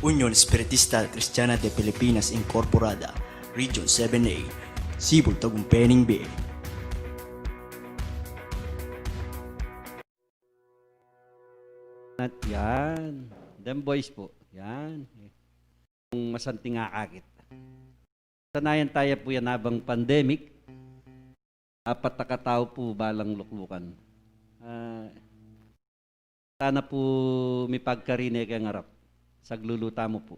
Unión Espiritista Cristiana de Pilipinas Incorporada, Region 7A, Cebu, Tagumpeni Bay. At yan. Them boys po. Yan. Kung masanting akakit. Sanayan tayo po yan habang pandemic. Apat na katao po balang luklukan. Sana po may pagkarinig ang harap. Sagluluta mo po.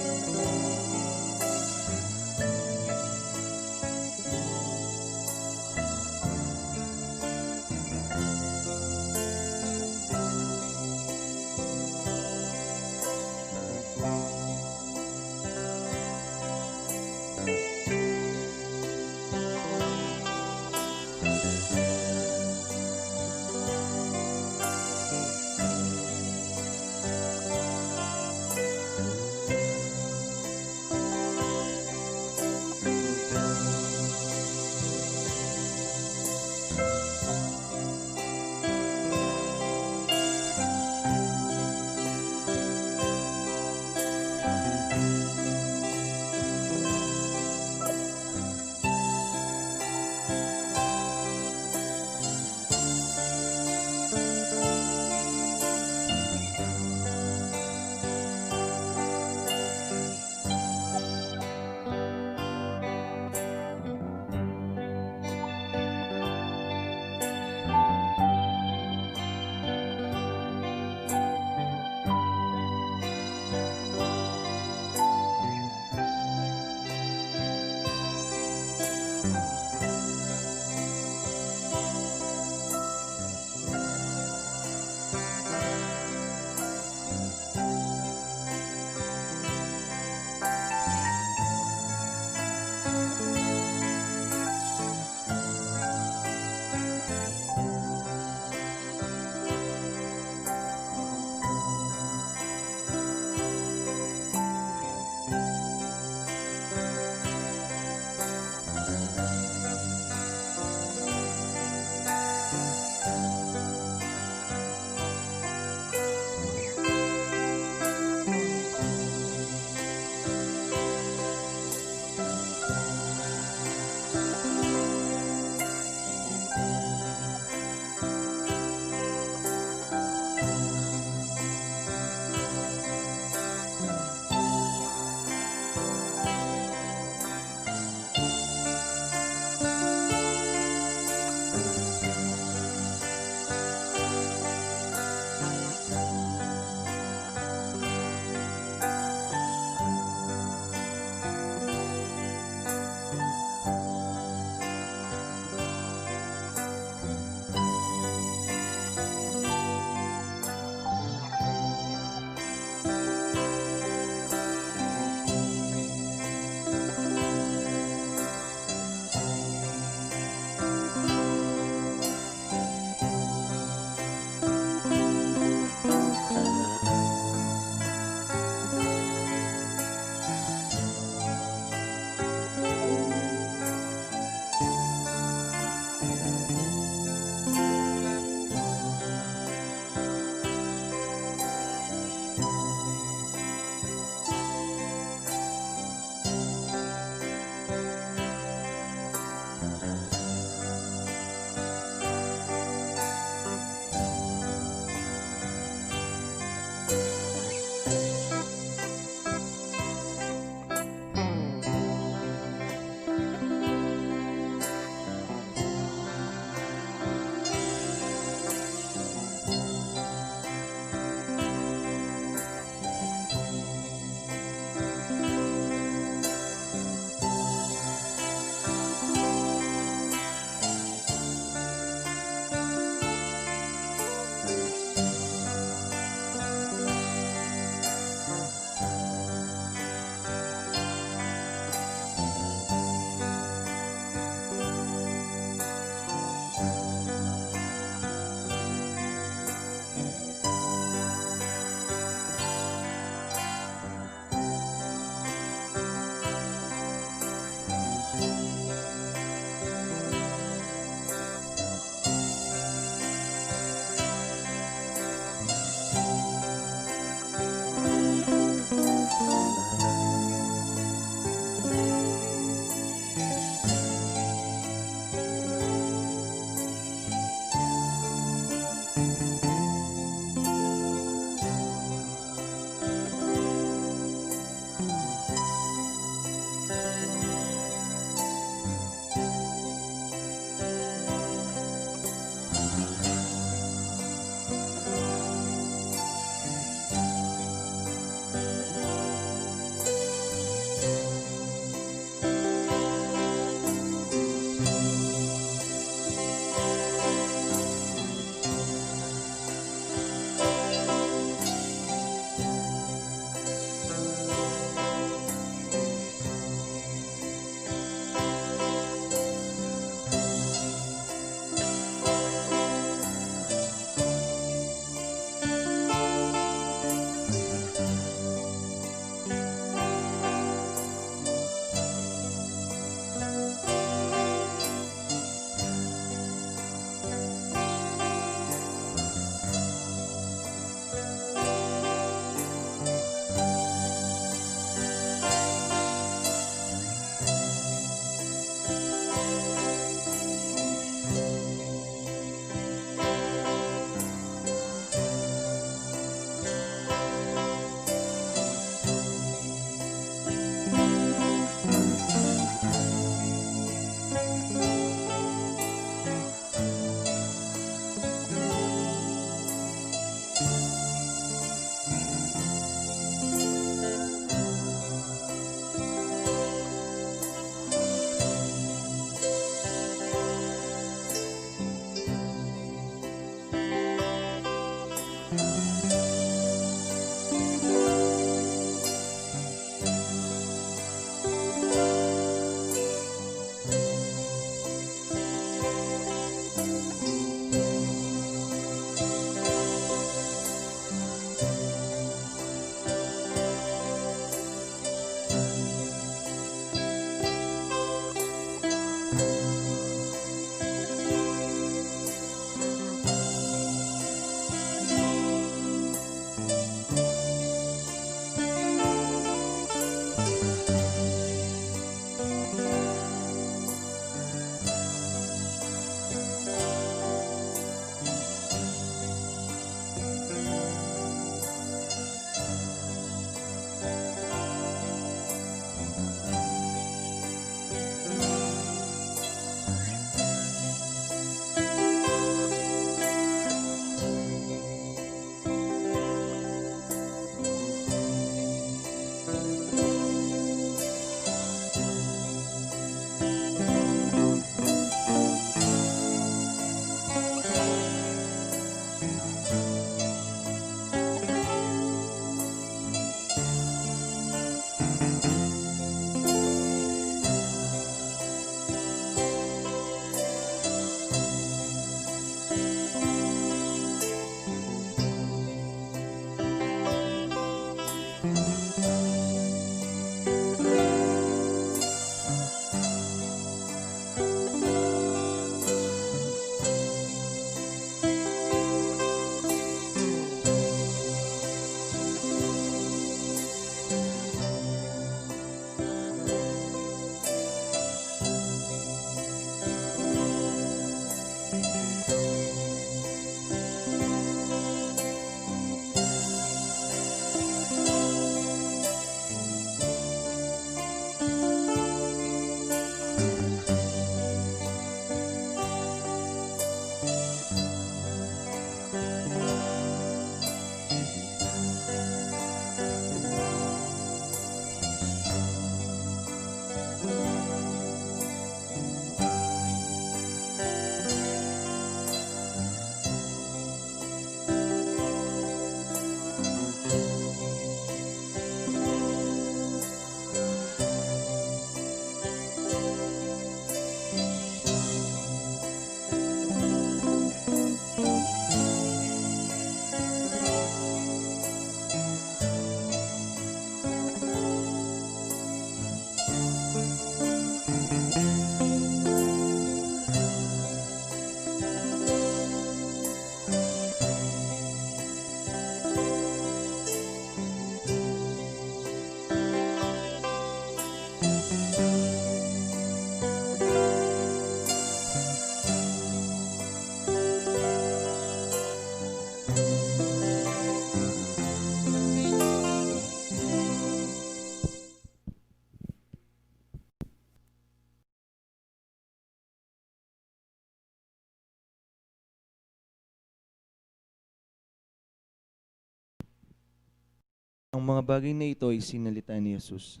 Ang mga bagay na ito ay sinalita ni Jesus,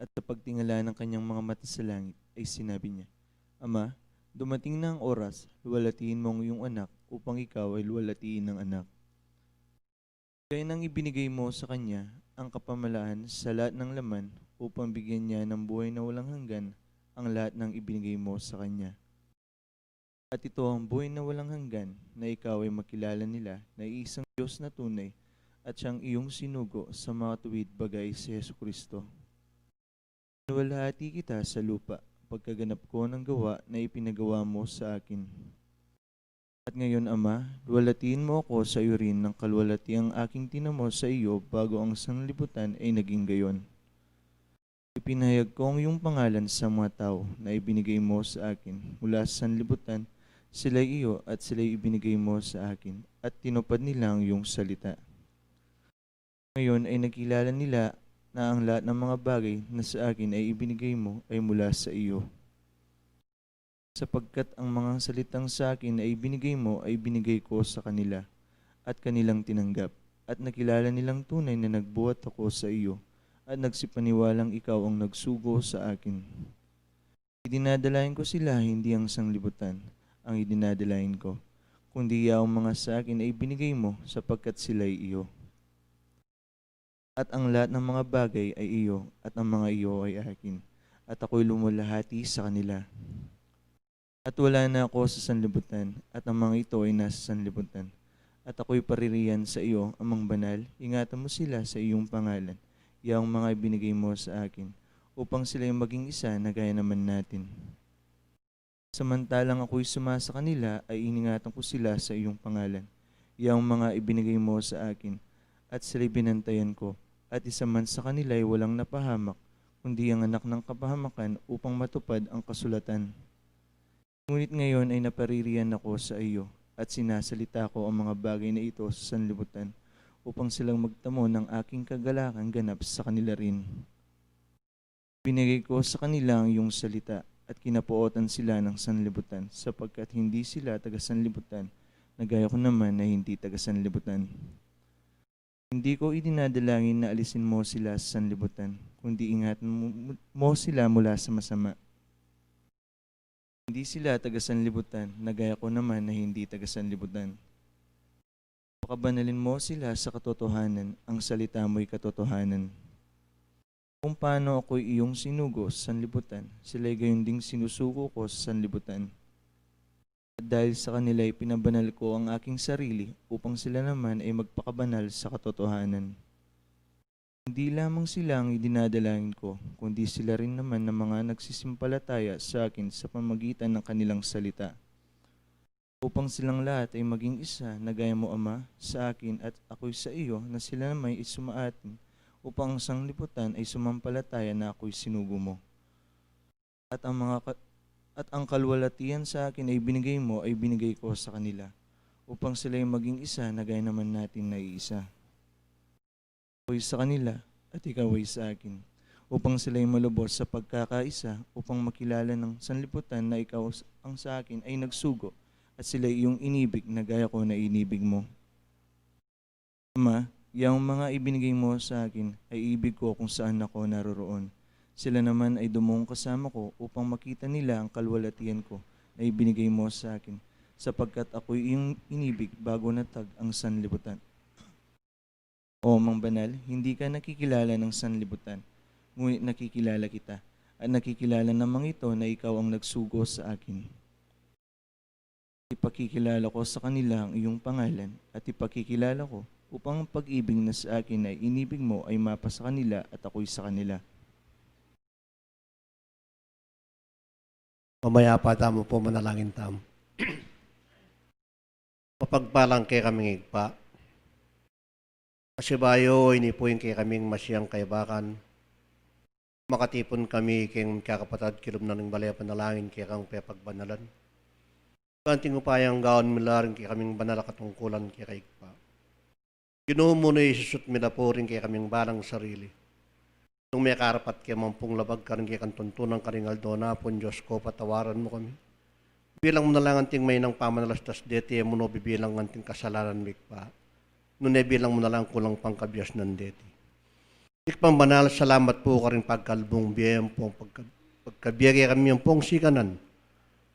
at sa pagtingala ng kanyang mga mata sa langit ay sinabi niya, Ama, dumating na ang oras, luwalhatiin mo ang iyong anak upang ikaw ay luwalhatiin ng anak. Kaya nang ibinigay mo sa kanya ang kapamalaan sa lahat ng laman upang bigyan niya ng buhay na walang hanggan ang lahat ng ibinigay mo sa kanya. At ito ang buhay na walang hanggan, na ikaw ay makilala nila na iisang Diyos na tunay at siyang iyong sinugo sa mga tuwid bagay si Jesucristo. Niwalhati kita sa lupa pagkaganap ko ng gawa na ipinagawa mo sa akin. At ngayon, Ama, luwalhatiin mo ako sa iyo rin ng kalwalhati ang aking tinamo sa iyo bago ang sanlibutan ay naging gayon. Ipinahayag ko ang iyong pangalan sa mga tao na ibinigay mo sa akin mula sa sanlibutan, sila'y iyo at sila'y ibinigay mo sa akin at tinupad nila ang iyong salita. Ngayon ay nakilala nila na ang lahat ng mga bagay na sa akin ay ibinigay mo ay mula sa iyo. Sapagkat ang mga salitang sa akin ay ibinigay mo ay binigay ko sa kanila at kanilang tinanggap at nakilala nilang tunay na nagbuhat ako sa iyo at nagsipaniwalang ikaw ang nagsugo sa akin. Idinadalain ko sila hindi ang sanglibutan ang idinadalain ko, kundi ang mga sa akin ay binigay mo sapagkat sila'y iyo. At ang lahat ng mga bagay ay iyo at ang mga iyo ay akin at ako'y lumulahati sa kanila. At wala na ako sa sanlibutan, at ang mga ito ay nasa sanlibutan. At ako'y paririyan sa iyo, amang banal, ingatan mo sila sa iyong pangalan, iyang mga ibinigay mo sa akin, upang sila'y maging isa na gaya naman natin. Samantalang ako'y sumasa kanila, ay iningatan ko sila sa iyong pangalan, iyang mga ibinigay mo sa akin, at sila'y binantayan ko, at isa man sa kanila ay walang napahamak, kundi ang anak ng kapahamakan upang matupad ang kasulatan. Ngunit ngayon ay napaririyan ako sa iyo at sinasalita ko ang mga bagay na ito sa sanlibutan upang silang magtamo ng aking kagalakan ganap sa kanila rin. Binigay ko sa kanila ang iyong salita at kinapuotan sila ng sanlibutan sapagkat hindi sila taga-sanlibutan na gaya ko naman na hindi taga-sanlibutan. Hindi ko idinadalangin na alisin mo sila sa sanlibutan, kundi ingatan mo sila mula sa masama. Hindi sila taga-sanlibutan, na gaya ko naman na hindi taga-sanlibutan. Pakabanalin mo sila sa katotohanan, ang salita mo'y katotohanan. Kung paano ako'y iyong sinugo sa sanlibutan, sila'y gayon ding sinusugo ko sa sanlibutan. At dahil sa kanila'y pinabanal ko ang aking sarili upang sila naman ay magpakabanal sa katotohanan. Hindi lamang sila ang idinadalangin ko, kundi sila rin naman ng mga nagsisimpalataya sa akin sa pamagitan ng kanilang salita. Upang silang lahat ay maging isa na gaya mo, Ama, sa akin at ako'y sa iyo na sila naman ay sumaatin upang ang sanglibutan ay sumampalataya na ako'y sinugo mo. At ang kalwalatian sa akin ay binigay mo ay binigay ko sa kanila upang sila ay maging isa na gaya naman natin na iisa. Ako'y sa kanila at ikaw ay sa akin, upang sila'y malubos sa pagkakaisa, upang makilala ng sanlibutan na ikaw ang sa akin ay nagsugo, at sila'y iyong inibig na gaya ko na inibig mo. Ama, yung mga ibinigay mo sa akin ay ibig ko kung saan ako naroroon. Sila naman ay dumong kasama ko upang makita nila ang kalwalatian ko na ibinigay mo sa akin, sapagkat ako'y iyong inibig bago natag ang sanlibutan. O Mang Banal, hindi ka nakikilala ng sanlibutan, ngunit nakikilala kita, at nakikilala namang ito na ikaw ang nagsugo sa akin. Ipakikilala ko sa kanila ang iyong pangalan, at ipakikilala ko upang ang pag-ibig na sa akin ay inibig mo ay mapa sa kanila at ako'y sa kanila. Mamaya pa tamo po manalangin tamo. Mapagpalang kay kaming igpa. Asibayo, ini po yung kay kaming masyang kaibakan. Makatipon kami kayong kakapatad kilom na ng balaya panalangin kaya kang pepagbanalan. Kanting upayang gaon milaring kay kaming banala katungkulan kay kaigpa. Ginoo mo na isusut mila po rin kay kaming balang sarili. Nung may karapat kay mampung labag ka rin kay kantuntunan ka rin aldona po, Diyos ko, patawaran mo kami. Bilang mo na lang anting may nang pamanalastas deti, mo no bibilang anting kasalanan mikpa. Nung bilang mo na lang kulang pangkabyas ng deti. Ikpang banal, salamat po ka rin pagkalbong biyem pong pagkabiyagi kami yung pong sikanan.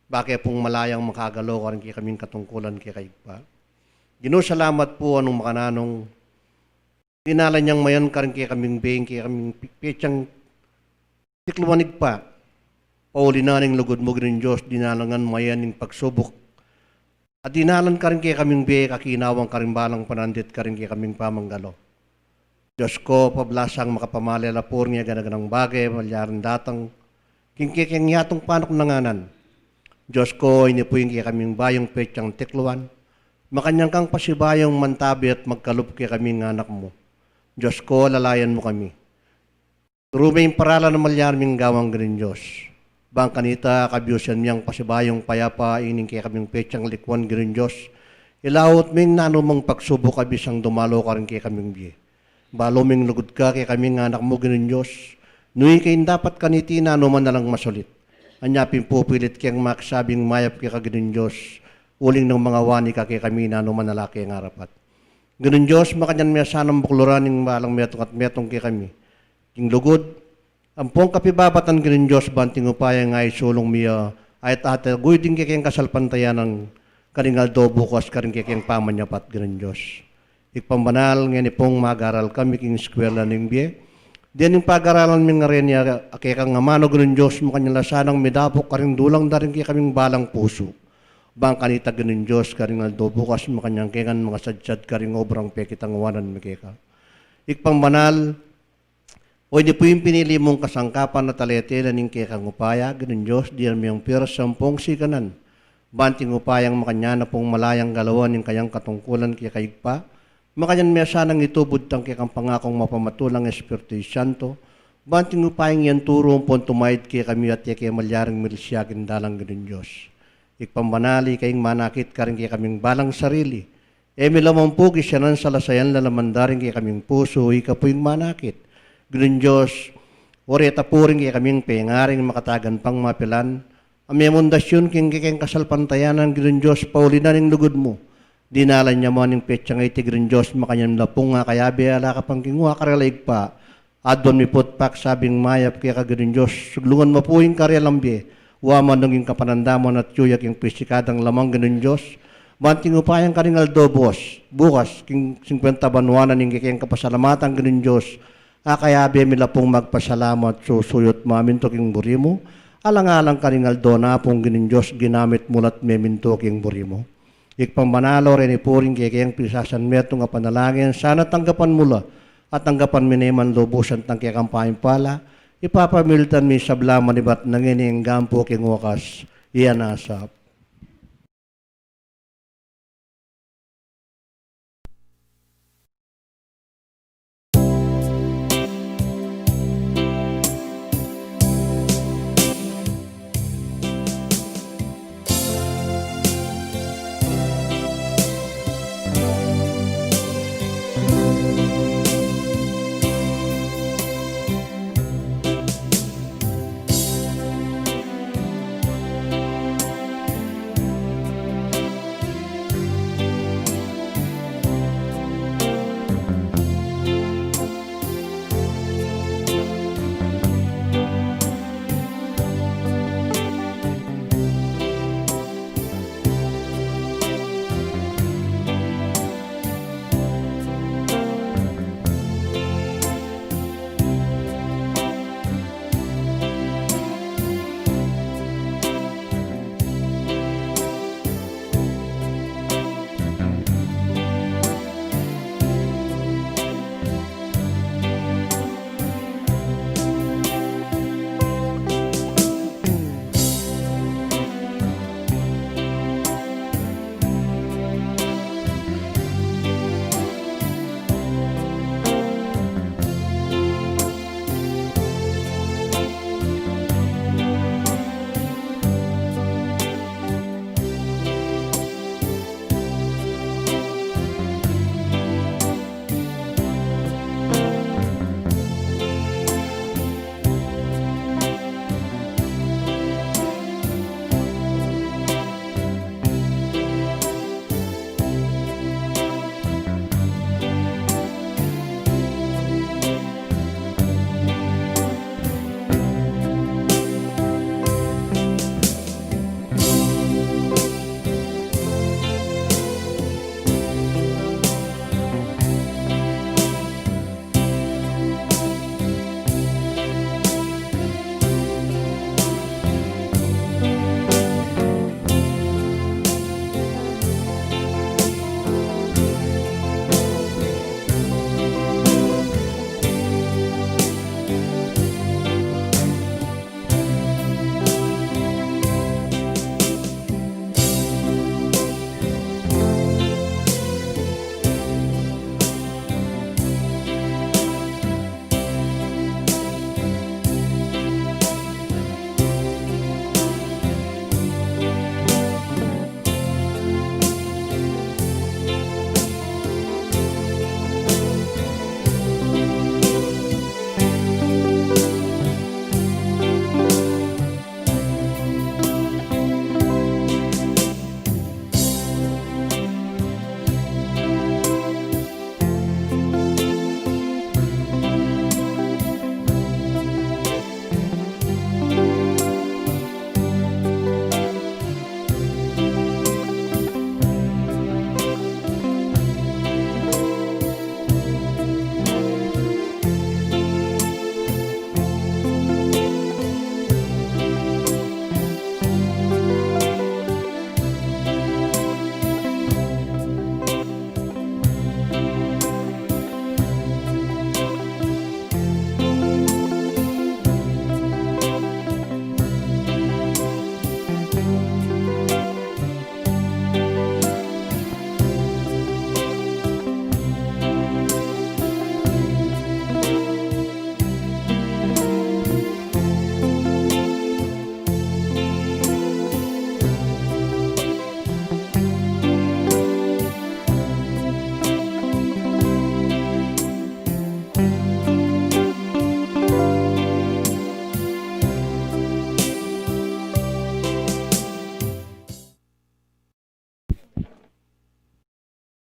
Bakit pong malayang makagalaw ka rin kay kaming katungkulan kay kaigpa. Ginoo, salamat po anong makananong dinala niyang mayan ka rin kay kaming biyeng kay kaming pitsang tiklumanig pa. Paulinaning lugod mo rin Diyos, dinalangan mayaning pagsubok. At dinalan ka rin kay kaming biyeng kakinawang ka rin balang panandit ka rin kay kaming pamanggalo. Diyos ko, pablasang makapamalalapur niya ganaganang bagay, malyaran datang, kingkikeng yatong panok nanganan. Diyos ko, inipuyin kaya kaming bayong petsang tikluan, makanyang kang pasibayong mantabi at magkalup kaya kaming anak mo. Diyos ko, lalayan mo kami. Turumay parala na malyaraming gawang ganin Diyos. Bang kanita, kabyusan miyang pasibayong payapa, ining kaya kaming petsang likwan ganin Diyos. Ilawot ming nanumang pagsubok abisang dumalo ka rin kaya kaming biye. Baloming lugod ka kay kaming anak mo gano'n Diyos. Nui kayo dapat kaniti na anuman na lang masulit. Anyapin po pilit kayang makasabing mayap kay kagano'n Diyos. Uling ng mga wani ka kay kami na anuman na laki ang harapat. Gano'n Diyos, makanyan may sanang bukluraning malang metong at metong kay kami. King lugod, ang pong kapibabatan gano'n Diyos, banting upaya nga isulong miya ay tatagoy din kay kayang kasalpantayan ng karingal do bukas karing kay kayang pamanyapat gano'n Diyos. Ikpambanal nga ni pong mag-aral kami king eskwela ng biye. Diyan yung pag-aralan mi nga rin niya, kaya kang amano ganun Diyos mo kanyang lasanang midapok karing dulang darin kaya kaming balang puso. Bang kanita ganun Diyos karing aldo bukas mo kanyang kaya mga sadsad karing obrang pekitang wanan mi kaya ka. Ikpambanal, o hindi po yung pinili mong kasangkapan na talete na ning kaya kang upaya, ganun Diyos, diyan mo yung piras sampung sikanan. Banting upayang makanya na pong malayang galawan yung kayang katungkulan kaya kaigpa. Makanyan may sanang itubod tang kaya kang pangakong mapamatulang Espiritu Santo. Banting upayang yan turo ang pontumayad kaya kami at kaya malyaring milisyakin dalang ganun Diyos. Ikpambanali kayong manakit ka rin kaya kaming balang sarili. Lamang po gisyanan sa lasayan lalamandarin kaya kaming puso, ika po yung manakit. Ganun Diyos, oreta po rin kaya kaming pengaring makatagan pang mapilan. Ang mundasyon kayong kasalpantayanan, ganun Diyos, paulinan ng lugod mo. Dinalan niya mo ng petsang itigrin Diyos, makanyang lapong nga kaya biala ka pang kingwa karalaig pa. Adon mi putpak sabing mayap kaya kaganin Diyos, suglungan mo po yung karyalambi. Waman nung kapanandamon at yuyak yung pisikadang lamang ganin Diyos. Banting upayang karingal dobos, bukas, king 50 banwanan ng kikayang kapasalamatan ganin Diyos. Kaya mi lapong magpasalamat, susuyot maminto king burimo. Alang-alang karingal do na pong ganin Diyos, ginamit mulat meminto king burimo. Ikpambanalo rin ipuring kaya kayang pisasan meto nga panalangin, sana tanggapan mula at tanggapan mineman lobusan tang kaya kampahin pala, ipapamilitan mi sablaman ibat nangining gampo king wakas, iyan asap.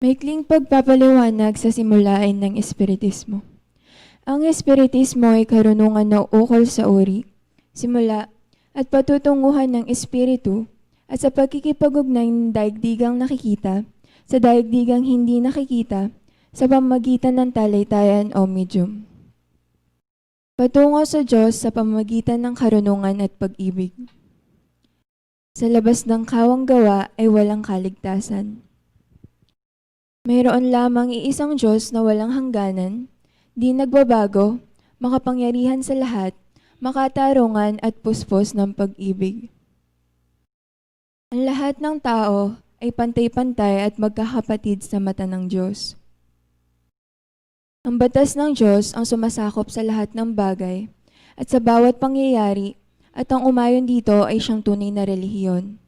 Maikling pagpapaliwanag sa simulain ng Espiritismo. Ang Espiritismo ay karunungan na ukol sa uri, simula, at patutunguhan ng Espiritu at sa pagkikipag-ugnay ng daigdigang nakikita sa daigdigang hindi nakikita sa pamamagitan ng talaytayan o medium. Patungo sa Diyos sa pamamagitan ng karunungan at pag-ibig. Sa labas ng kawang gawa ay walang kaligtasan. Mayroon lamang iisang Diyos na walang hangganan, di nagbabago, makapangyarihan sa lahat, makatarungan at puspos ng pag-ibig. Ang lahat ng tao ay pantay-pantay at magkakapatid sa mata ng Diyos. Ang batas ng Diyos ang sumasakop sa lahat ng bagay at sa bawat pangyayari at ang umayon dito ay siyang tunay na relihiyon.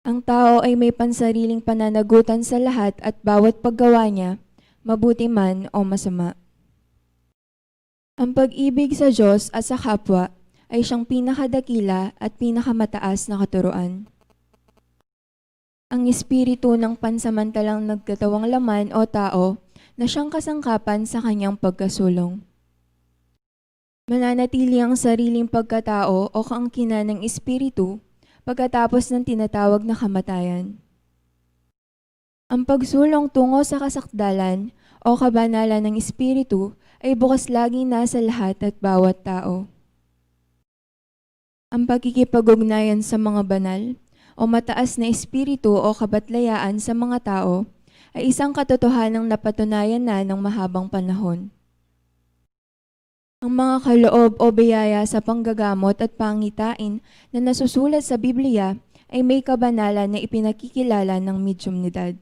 Ang tao ay may pansariling pananagutan sa lahat at bawat paggawa niya, mabuti man o masama. Ang pag-ibig sa Diyos at sa kapwa ay siyang pinakadakila at pinakamataas na katuruan. Ang espiritu ng pansamantalang nagkatawang laman o tao na siyang kasangkapan sa kanyang pagkasulong. Mananatili ang sariling pagkatao o kaangkinan ng espiritu pagkatapos ng tinatawag na kamatayan. Ang pagsulong tungo sa kasakdalan o kabanalan ng espiritu ay bukas laging nasa lahat at bawat tao. Ang pagkikipag-ugnayan sa mga banal o mataas na espiritu o kabatlayaan sa mga tao ay isang katotohanang napatunayan na ng mahabang panahon. Ang mga kaloob o biyaya sa panggagamot at pangitain na nasusulat sa Biblia ay may kabanalan na ipinakikilala ng medyumnidad.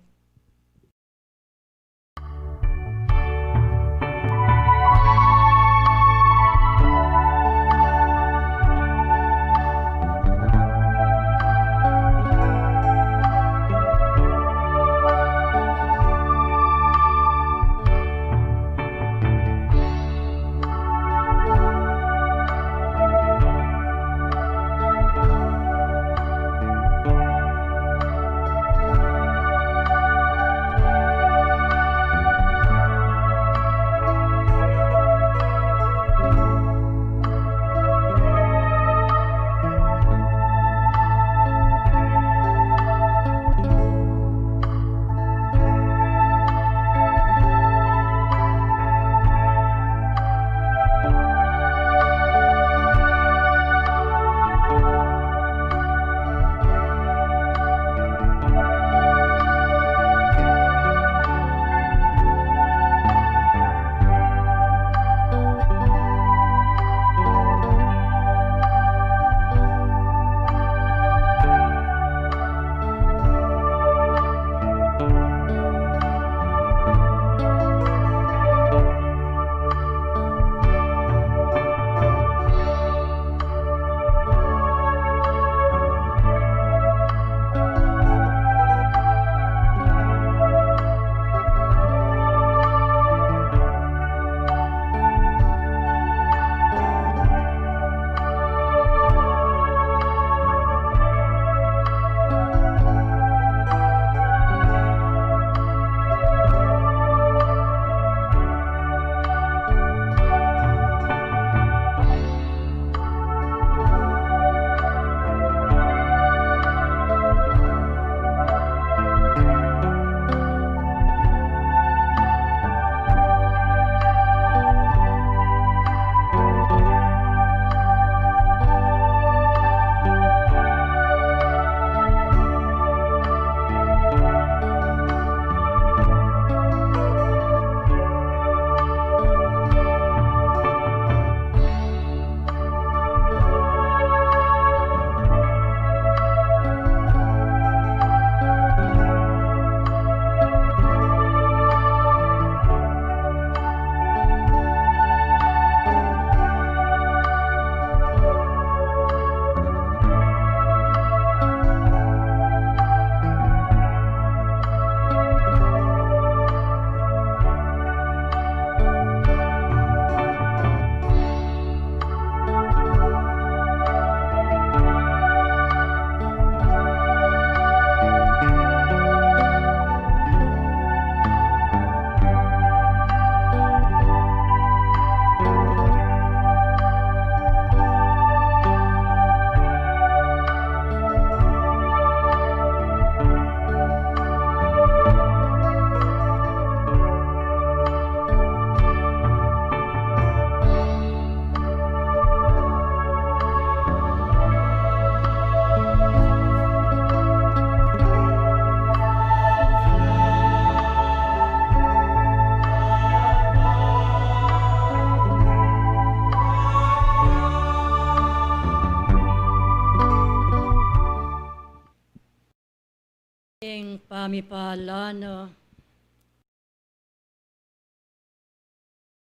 kami palano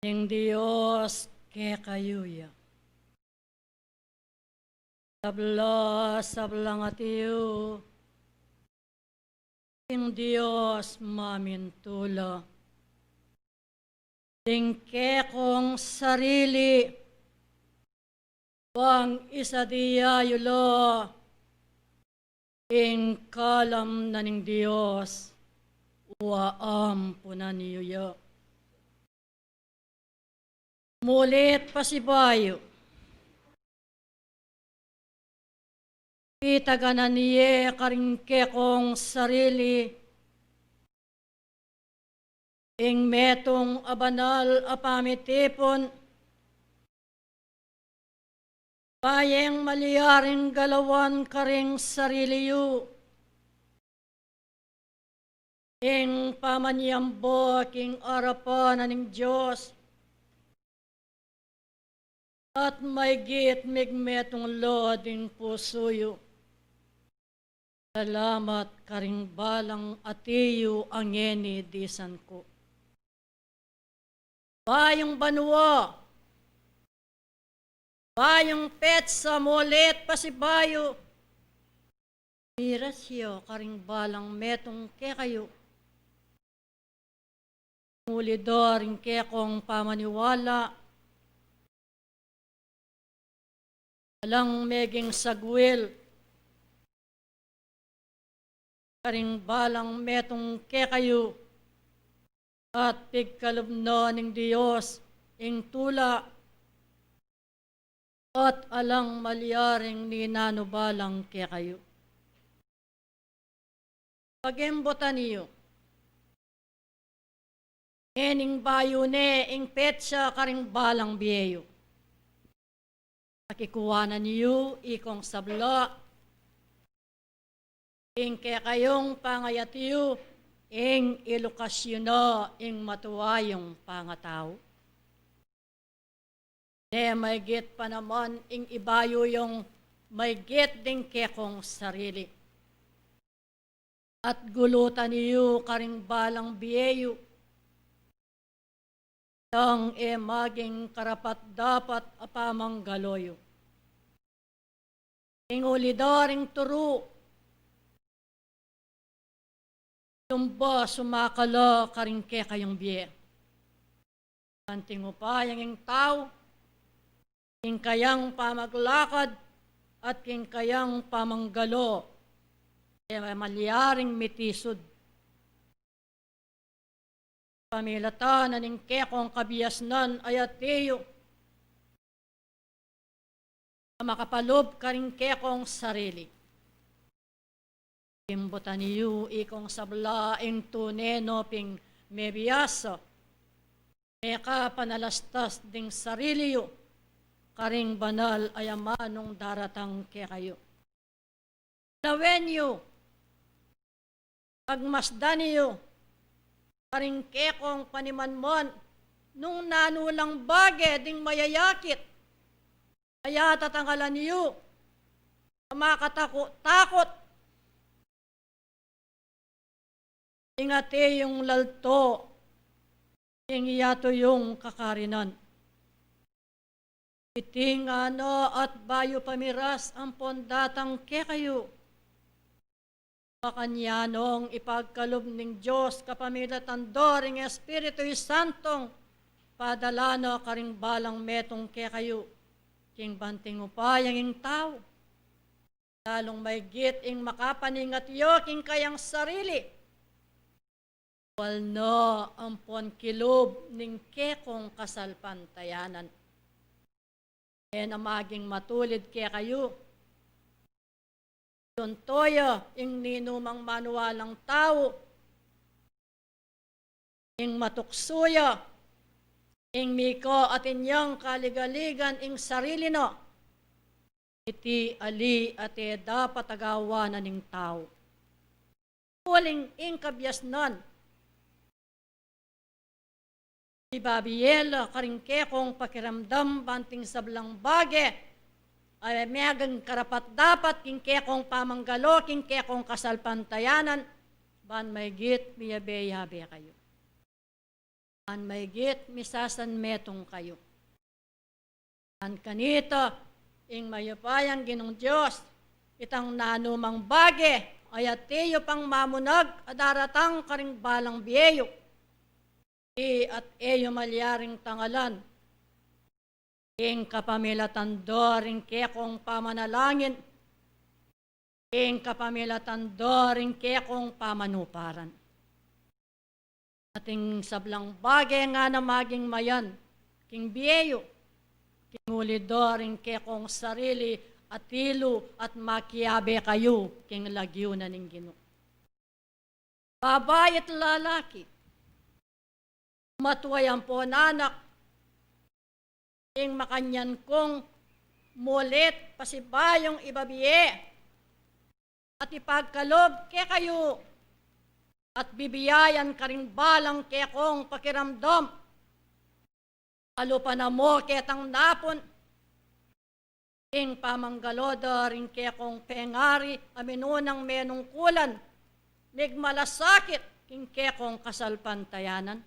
ng Diyos ke kayuya. Sablang atiyo, ng Diyos mamintula. Tingke kong sarili, bang isa diya yulo, ing kalam na ning Diyos, waam punan niyo. Mulit pasibayo, itaganan niye karingke kong sarili, ing metong abanal apamitipon, bayeng maliyaring galawan karing sarili yu, ing pamanyambo king arapan ng Diyos, at may git migmetong loding puso yu. Salamat karing balang atiyo angeni disan ko. Bayong banwa, bayong petsa molet pasibayo, mirasyo karing balang metong ke kayo. Mulidoring ke kong pamaniwala, alang meging sagwil, karing balang metong ke kayo, at pigkalubno ng Diyos, ing tula, at alang malyaring ni nanubalang ke kayo. Pagimbotan niyo, ening bayo ne, ing petsa karing balang biyeyo. Nakikuwanan niyo, ikong sabla, ing ke kayong pangayatiyo, ing ilokasyon na, ing matuwayong pangataw. Ne may git pa naman, ing ibayo yung may git ding kekong sarili. At gulutan niyo karing balang biyeyo, ang maging karapat dapat apamang galoyo. Ing ulidaring turu, tumba sumakala karingke kayong biye. Kanting upayang ing tao, king kayang pamaglakad, at king kayang pamanggalo, malyaring mitisod. Pamilatan ning kekong kabiyasnan ayatiyo, makapalob karing kekong sarili. Imbutan niyo ikong sabla ing tuneno ping mebiyasa, meka panalastas ding sarili yu, karing banal ayamanong daratang ke kayo. Nawen yu, pagmasdan niyo, karing kekong panimanmon, nung nanulang bage ding mayayakit, kaya tatangalan niyo, makatakot, ingate yung lalto, ingiyato yung kakarinan. Iting at bayo pamiras ang pondatang ke kayo. Pakanyanong ipagkalob ng Diyos kapamilatandor ng Espiritu Santong padalano karing balang metong ke kayo. King banting upayang ing tao. Lalong may git ing makapaningat yo king kayang sarili. Walno ampon kilob ning kekong kasalpantayanan. Na maging matulid ke kayo. Yung toyo, ing ninumang manuwalang tao, ing matuksuya, ing miko at inyang kaligaligan ing sarili no, iti ali at dapat agawanan ning tao. Huling ing kabyasnan, ibabiyela karingke kong pakiramdam banting sablang bage, ay meagang karapat dapat king kekong pamanggalo, king kekong kasalpantayanan, ban may git miyabe-yabe kayo. Ban may git misasan metong kayo. Ban kanito, ing mayupayang ginong Diyos, itang nanumang bage, ayat tiyo pang mamunag, adaratang karing balang biyeyo. At eyo malyaring tangalan, ing kapamilatando ring kekong pamanalangin, ing kapamilatando ring kekong pamanuparan. Ating sablang bagay nga na maging mayan, king biyeyo, king ulido ring kekong sarili at tilo at makiabe kayo, king lagyo na ning Ginoo. Babae at lalaki, matuwayan po nanak, ing makanyan kong mulit pasibayong ibabiye at ipagkalob ke kayo at bibiyayan karing balang ke kong pakiramdam alupa na mo ketang napon ing pamanggalodo ring ke kong pengari aminunang menungkulan nigmalasakit king ke kong kasalpantayanan.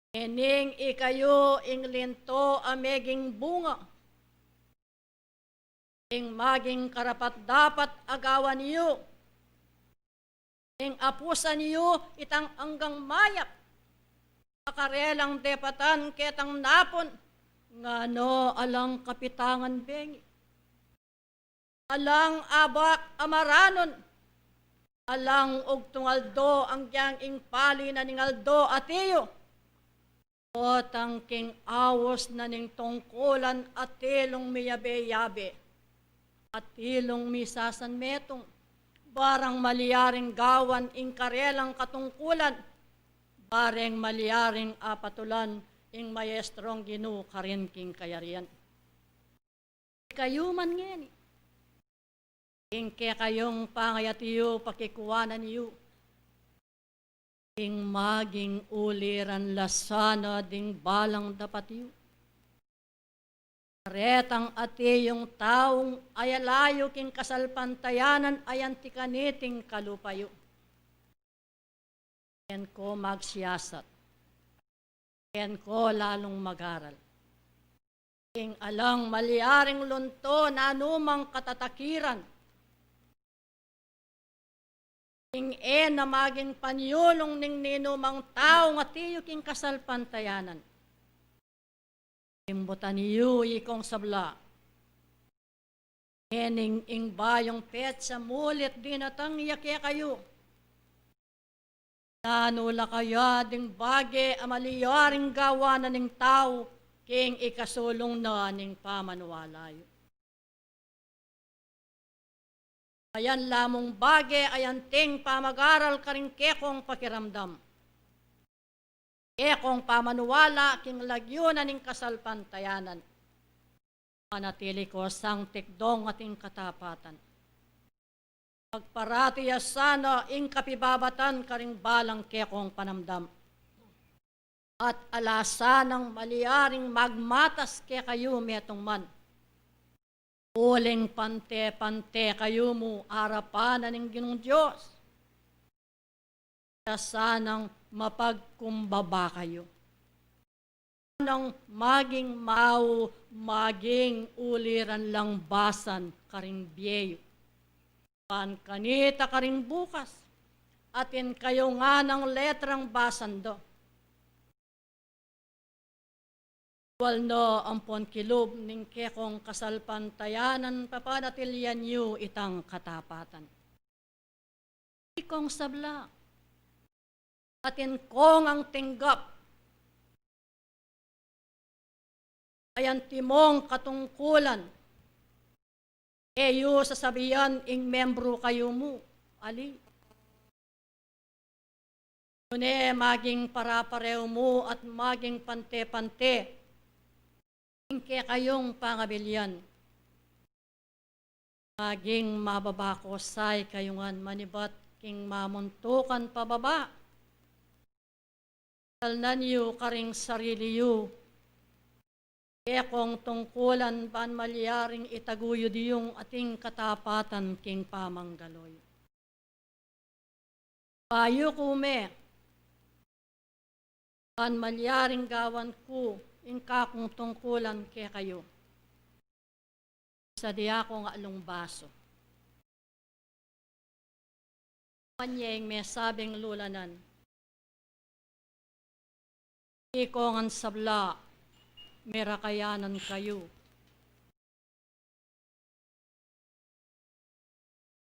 Ening ikayo ing linto ameging bunga. Ing maging karapat dapat agawan niyo. Ing apusan niyo itang anggang mayap. Akarelang depatan ketang napon. Ngano alang kapitangan bengi. Alang abak amaranon. Alang og tungaldo ang gyang ing pali na ningaldo atiyo. O tangking awos na ning tungkulan at tilong miyabe-yabe at tilong misasan metong barang maliyaring gawan ing karelang katungkulan bareng maliyaring apatulan ing maestrong Ginoo karin king kayarian. Kayo man ngeni ing kaya kayong pangayatiyo pakikuwanan niyo ing maging uliran lasana ding balang dapatiyo. Retang ati yung taong ayalayo king kasalpantayanan ayan tikaniting kalupayo. Ken ko magsiyasat. Ken ko lalong magaral. Ing alang maliaring lunto na anumang katatakiran. Ing na maging panyulong ning ninumang tao nga tiyo king kasalpantayanan. Imbutan niyo ikong sabla. Ening ing bayong petsa mulit dinatang iyake kayo. Nanula kaya ding bage amaliyaring gawanan ning tao king ikasulong na ning pamanuwalayo. Ayan lamong bage, ayan ting pamagaral karing kekong pakiramdam. Kekong pamanuwala, king lagyo na ning kasalpantayanan. Manatili ko sang tikdong ating katapatan. Pagparati sana ing kapibabatan karing balang kekong panamdam. At alasanang maliyaring magmatas ke kayo metong man. Uling pante-pante kayo mo arapan na ng Ginong Diyos. Sanang mapagkumbaba kayo. Sanang maging maging uliran lang basan karing biyeyo. Pan kanita karing bukas. Atin kayo nga ng letrang basan do. Walno ampon kilob ning kekong kasalpantayanan papanatilyan yu itang katapatan. Ikong sabla, atin kong ang tinggap, ayan timong katungkulan, eyo sasabihan ing membro kayo mo, ali. Nune maging para-pareho mo at maging pante-pante, kaya kayong pangabilyan. Maging mababakosay kayungan manibat king mamuntukan pababa. Kalnan yu karing sarili yu. Kaya kong tungkulan pan malyaring itaguyod yung ating katapatan king pamanggaloy. Payo kume, pan malyaring gawan ko, ingka kong tungkulan ke kayo. Sa diya ko nga along baso. Manyeng may sabing lulanan. Ikongan sabla, merakayanan kayo.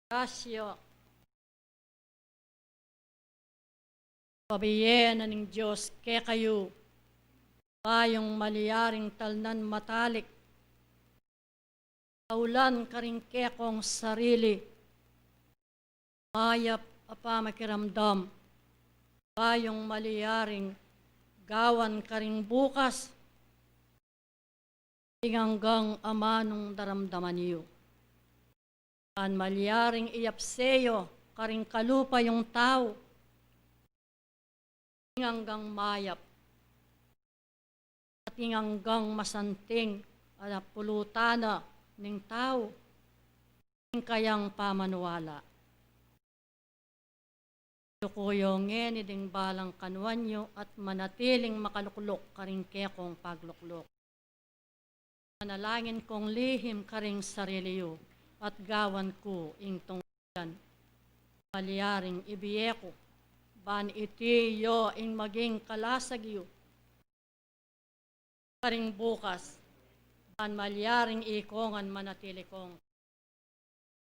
Kasyo, pabiyenan ng Diyos ke kayo, bayong maliyaring talnan matalik, kaulan karing kekong sarili, mayap apamakiramdam, bayong maliyaring gawan karing bukas, hanggang amanong daramdaman niyo. An malyaring iyapseyo, karing kalupa yung tao, hanggang mayap, at hanggang masanting, at pulutana ng tao, kayang pamanuwala. Tukuyong ding balang kanwanyo at manatiling makaluklok karing kekong pagluklok. Manalangin kong lihim karing sariliyo at gawan ko ing tungkulan. Malyaring ibiyeko, ban itiyo ing maging kalasagyo. Karing bukas, ban malyaring ikongan manatili kong.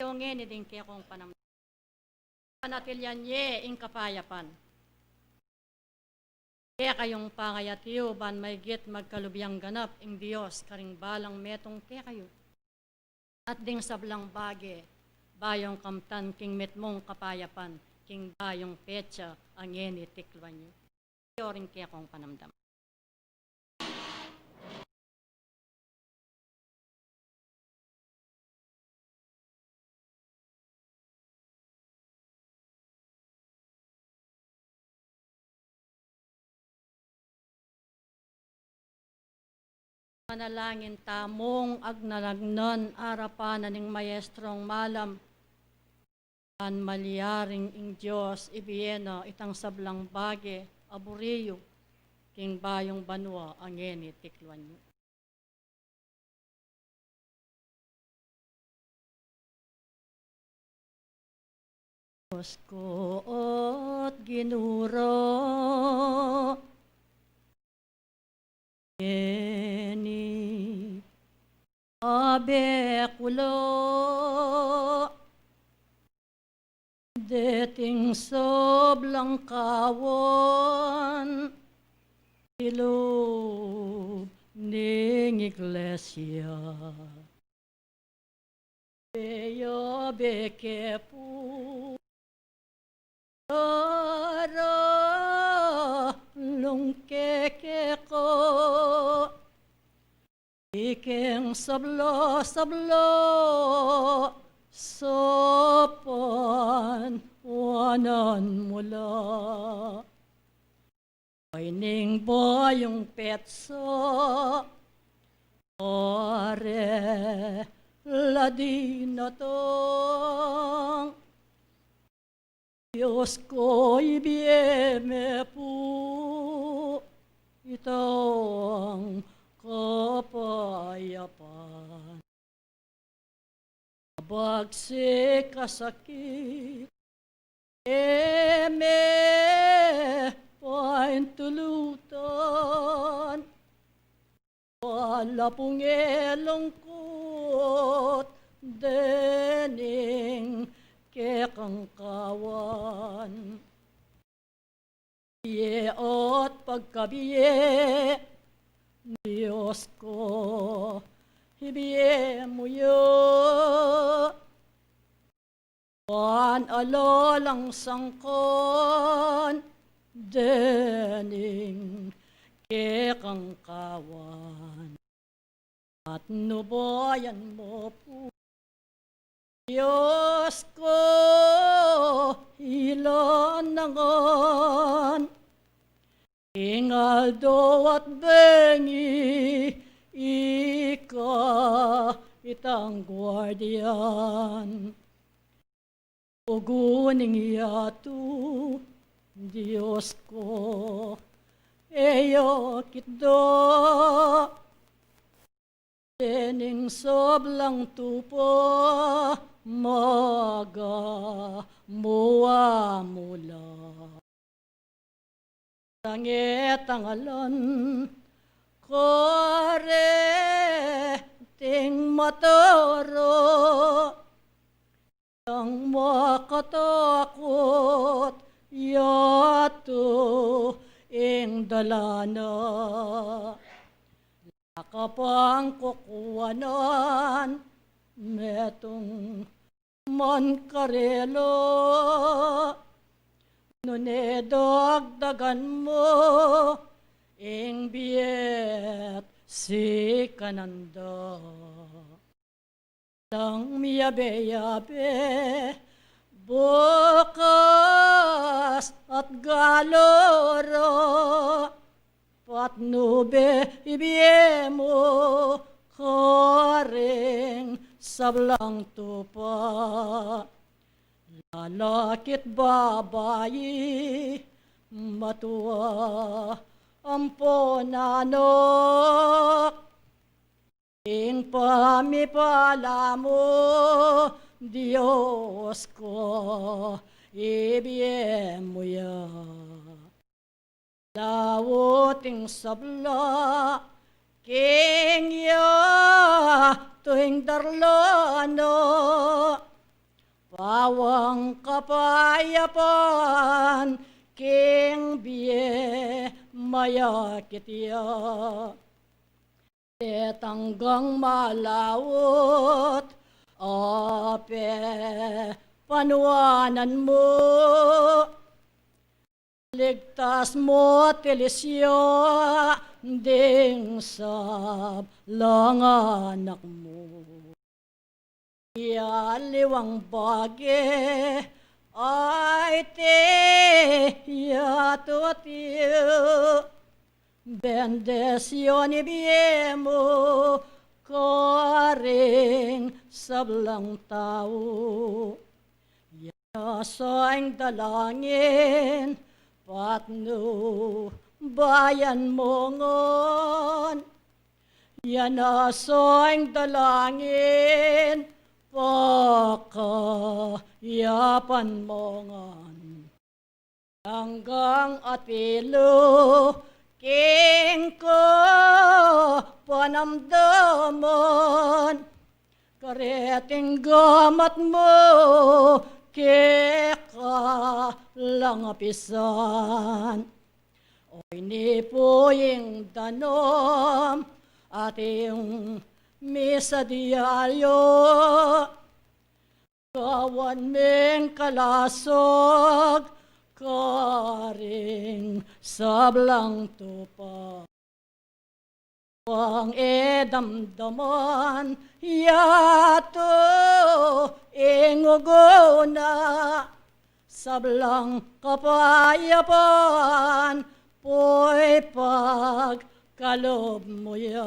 Yung ding kekong panam. Panatilyan ye ing kapayapan. Kaya kayong pangayatiyo, ban may git magkalubiyang ganap ing Diyos, karing balang metong kaya kayo. At ding sablang bage, bayong kamtan king metmong kapayapan, king bayong petsa, ang yeni tikluan nyo. Kaya rin kaya kong panamdam. Manalangin tamong agnalagnon arapan ning maestrong malam. An malyaring ing Diyos ibiyena itang sablang bage aburiyo king bayong banwa ang yeni tikluan nyo. Diyos ko at ginuro Yeni abe kulo deting soblang kawon ilob ning iglesia beyo beke pu lungkeke ko iking sablo sopan wanan mula Paining boyong petso ore ladina tong Diyos ko ibiyeme po itong kapayapan. Bagsik kasakit, eme paintulutan, wala pong elongkot, dening kekang kawan. Biye at pagkabiye, Diyos ko, ibiye mo yo. Wan alolang sangkon, dening kekang kawan. At nubayan mo po, Diyos ko, ilan nangan, ingaldo at bengi, ika itang guardian. Uguning yatu, Diyos ko, eyo kitdo, tening soblang tupo, maga muwa mula. Tangit ang alon, kore ting matoro, ang makatakot, yato ing dalana. Nakapang kukuwanan, metong mankarelo, nunedagdagan mo, ing biyet si kananda. Lang miyabe-yabe, bukas at galoro, patnube ibiye mo, karing sablang tupa. Lalakit babayi, matuwa amponanak, ing pamipala mo, Diyos ko, ibigay mo yan. Lawuting sabla, king ya, tuwing darlano, pawang kapayapan, king biye mayakit ya. Tanggang malawot, ape panuanan mo, ligtas mo tilisyo, ding sab lang anak mo. Yaliwang bage, ay te yatotiyo, bendesyon ibiemo, karing sablang tao. Yasang dalangin, patno bayan mo ngon. Yanasang dalangin, pakayapan mo ngon. Hanggang atilo, king ko panamdaman, kareting gamat mo, keka lang apisan. Oy ni po yung danom, at yung misa diaryo, kawan meng kalasog, karing sablang tupa. Wang edamdaman, yato ingugona, sablang kapayapan, po'y pagkalob mo ya.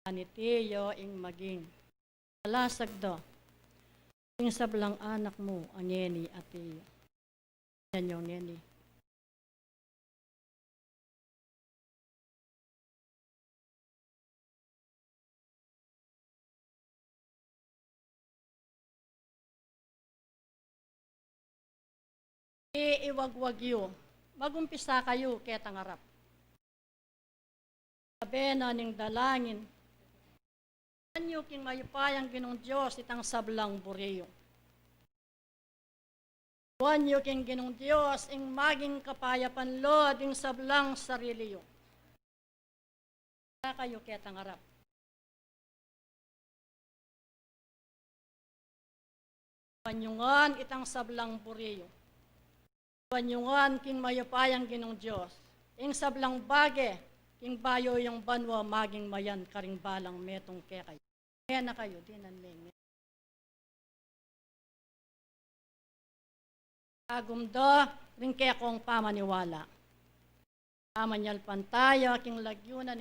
Anitiyo ing maging alasag do, ing sablang anak mo, ang ngeni ati, yan yung ngeni. Iiwagwagyo, magumpisa kayo ketang harap. Sabi na ning dalangin, anyo king mayupayang ginong Diyos itang sablang bureyo. Wanyo king ginong Diyos ing maging kapayapan lo ding sablang sariliyo. Kayo ketang harap. Panyungan itang sablang bureyo. Panyungan king mayupayang ginong Diyos. Ing sablang bage, king bayo yung banwa maging mayan karing balang metong kekay. Kaya na kayo, dinan ming. Agumda, ring kekong pamaniwala. Amanyal pantaya, king lagyunan,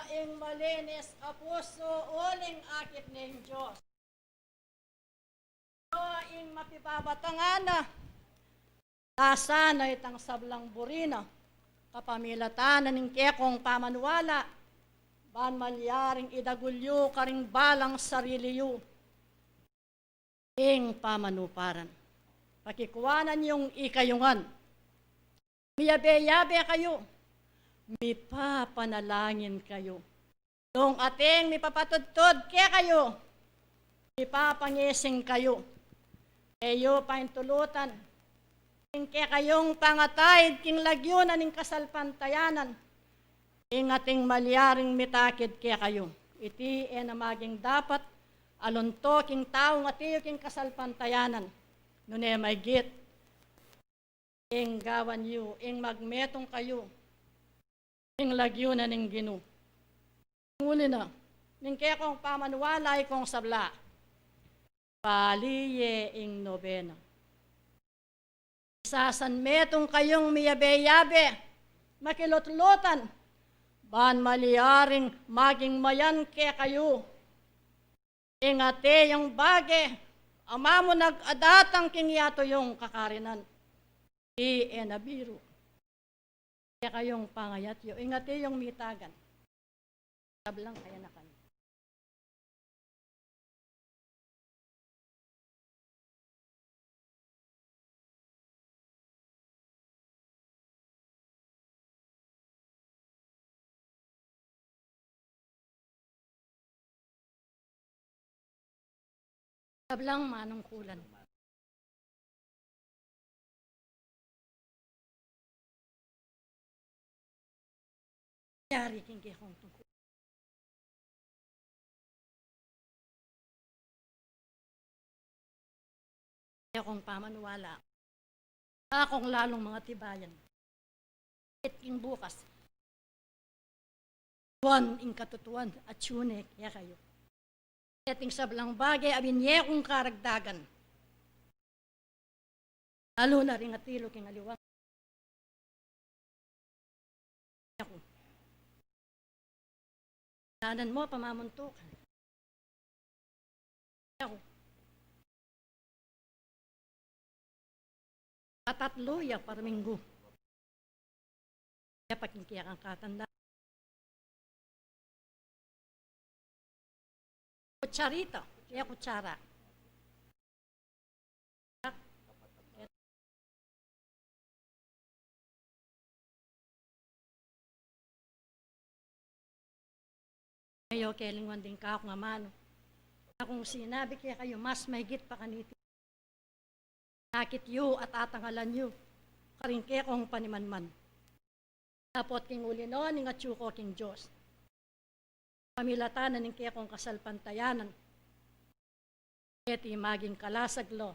Ing malinis a puso, uling akit ng Diyos. Ing mapibabatangana, tasana itang sablang burina, kapamilatanan ng kekong pamanuwala, ban malyaring idagulyo karing balang sariliyo, ing pamanuparan. Pakikuanan yung ikayungan, miyabe-yabe kayo, mipapanalangin kayo. Nung ating mipapatudtod kaya kayo, mipapangising kayo. Eyo paintulutan, king kaya kayong pangatay, king lagyunan ng kasalpantayanan, Ingating malyaring mitakid kaya kayo. Iti na maging dapat aluntoking tao nga tiyo king kasalpantayanan. Nune may git. Ing gawan yu, ing magmetong kayo. Ing lagyo na ning ginu. Nguli na, ning kaya kong pamanuwalay kong sabla. Paliye ing nobena. Sasan metong kayong miyabe-yabe. Makilot-lotan. Ban maliaring maging mayan kaya kayo. Ingate yung bage, ama mo nag-adatang kingyato yung kakarinan. Nabiru. Kaya kayong pangayat yo. Ingate yung mitagan. Tablang kaya na kanya. Tablang manungkulan. Yari king kihong tungkol. Kaya kong pamanuwala. Akong lalong mga tibayan. King bukas. Buwan ing katutuan at tune kaya kayo. Ating sablang bagay, abinye kong karagdagan. Lalo na rin atilo king aliwang. Ako. Danan mo, pamamuntukan. Ako. Katatlo ya parminggo. Kaya pakingkiya kang katanda. Kutsarita, kaya kutsara. Ngayon, kelingwan din ka ako nga mano. Kung sinabi kaya kayo, mas mahigit pa kaniti. Nakit yu at atangalan yu. Karingke kong panimanman. Tapot king ulino, ning atsuko king Diyos. Pamilatanan ng kaya kong kasalpantayanan. Eti maging kalasaglo.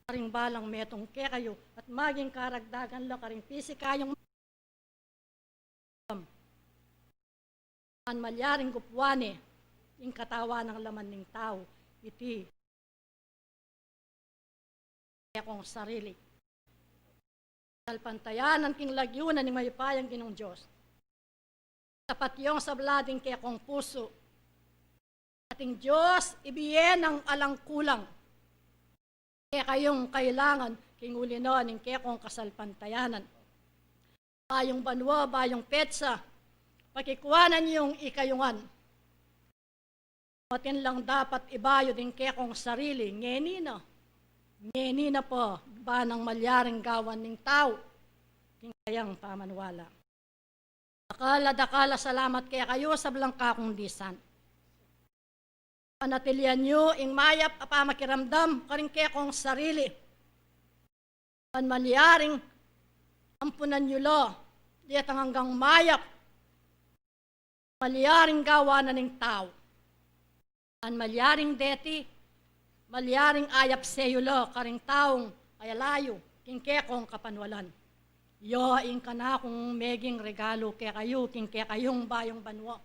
Karing balang metong kaya kayo. At maging karagdagan lo. Karing pisi kayong ang malyaring gupwane. Yung katawa ng laman ng tao. Iti. Kaya kong sarili. Kasalpantayanan king lagyunan ng mayupayang ginong Diyos. Tapat yung sablading kaya kong puso. Ating Diyos, ibiyen ang alang kulang. Kaya kayong kailangan, kinguli noon, kaya kong kasalpantayanan. Bayong banwa, bayong petsa, pagkikuwanan yung ikayungan. Matin lang dapat ibayo din kaya kong sarili, ngeni na po, ba ng malyaring gawan ng tao, kayang pamanwala. Dakala salamat kaya kayo sa blangkakong disan. Panatilian nyo, ing mayap apamakiramdam, karing kaya kong sarili. Panmalyaring, ampunan nyo lo, diat hanggang mayap, malyaring gawa na ng tao. Panmalyaring deti, malyaring ayap seyo lo, karing taong ayalayo, king kaya kong kapanwalan. Yo, ing ka na kung meging regalo kaya kayo, king kaya kayong bayong banwa.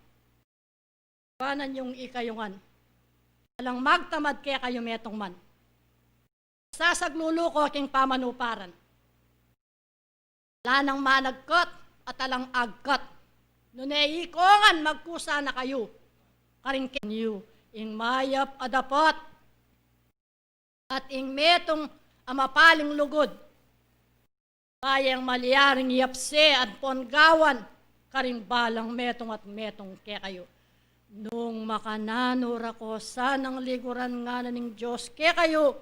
Panan yung ikayungan. Alang magtamad kaya kayo metong man. Sasaglulo ko king pamanuparan. Lanang managkot at alang agkat. Nuneikongan magkusa na kayo. Karing kinyo, ing mayap adapot. At ing metong amapaling lugod. Bayang malyaring yapse at ponggawan, karing balang metong at metong kaya kayo. Nung makananura ko sanang liguran nga na ng Diyos kaya kayo,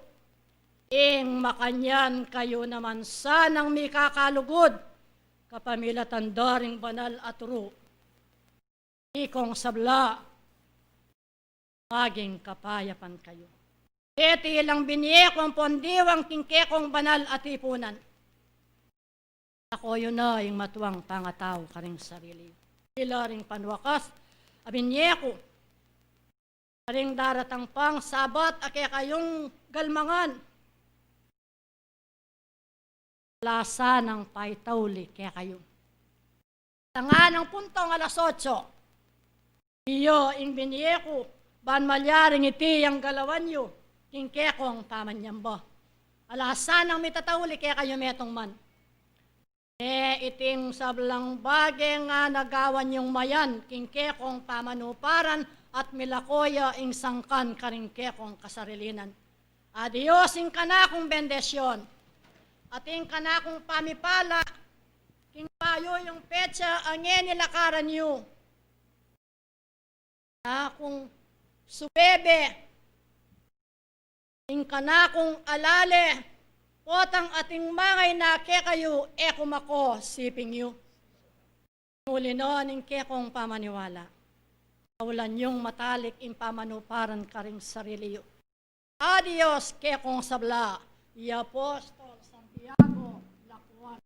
ing makanyan kayo naman sanang mikakalugod, kapamilatan daring banal at ru. Ikong sabla, maging kapayapan kayo. Eti lang biniyekong pondiwang kingkekong banal at ipunan. Ako yun na yung matuwang pangataw karing sarili. sila ring panwakas, abinyeko, ring daratang pang sabat, ake kayong galmangan, lasa ng paitawli, kaya kayo. Tanga ng puntong alas 8, iyo ing binyeko, ban malyaring iti ang galawan yo, king kekong pamanyamba. Alasan ng mitatawli, kaya kayo metong man. Iting sablang bagay nga nagawan yung mayan, king kekong pamanuparan, at milakoya ing sangkan karing kekong kasarilinan. Adios ing kanakong bendesyon, at ing kanakong pamipala, king payo yung petsa ang nilakaran nyo. Kung subebe, ing kanakong alale, potang ating mangay na kekayo, kumako, siping yu. Muli noon, ing kekong pamaniwala. Kaulan yung matalik, ing pamanuparan karing sarili yu. Adios, kekong sabla, i Apostol Santiago, Lacuan.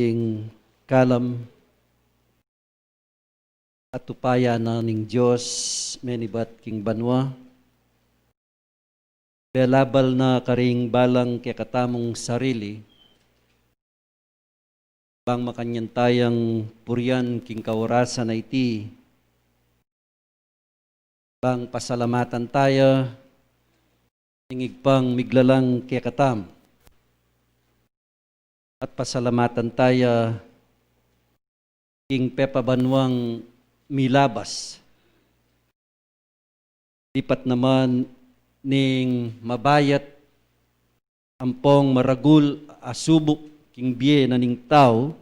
ing kalam at tupaya na ning Diyos menibat king banwa. Belabal na karing balang kekatamong sarili, bang makanyantayang purian king kawarasan na iti, bang pasalamatan tayo, ingig pang miglalang kekatam, at pasalamatan tayo king pepabanwang milabas. Lipat naman ning mabayat ampong maragul asubok king biye na ning tao,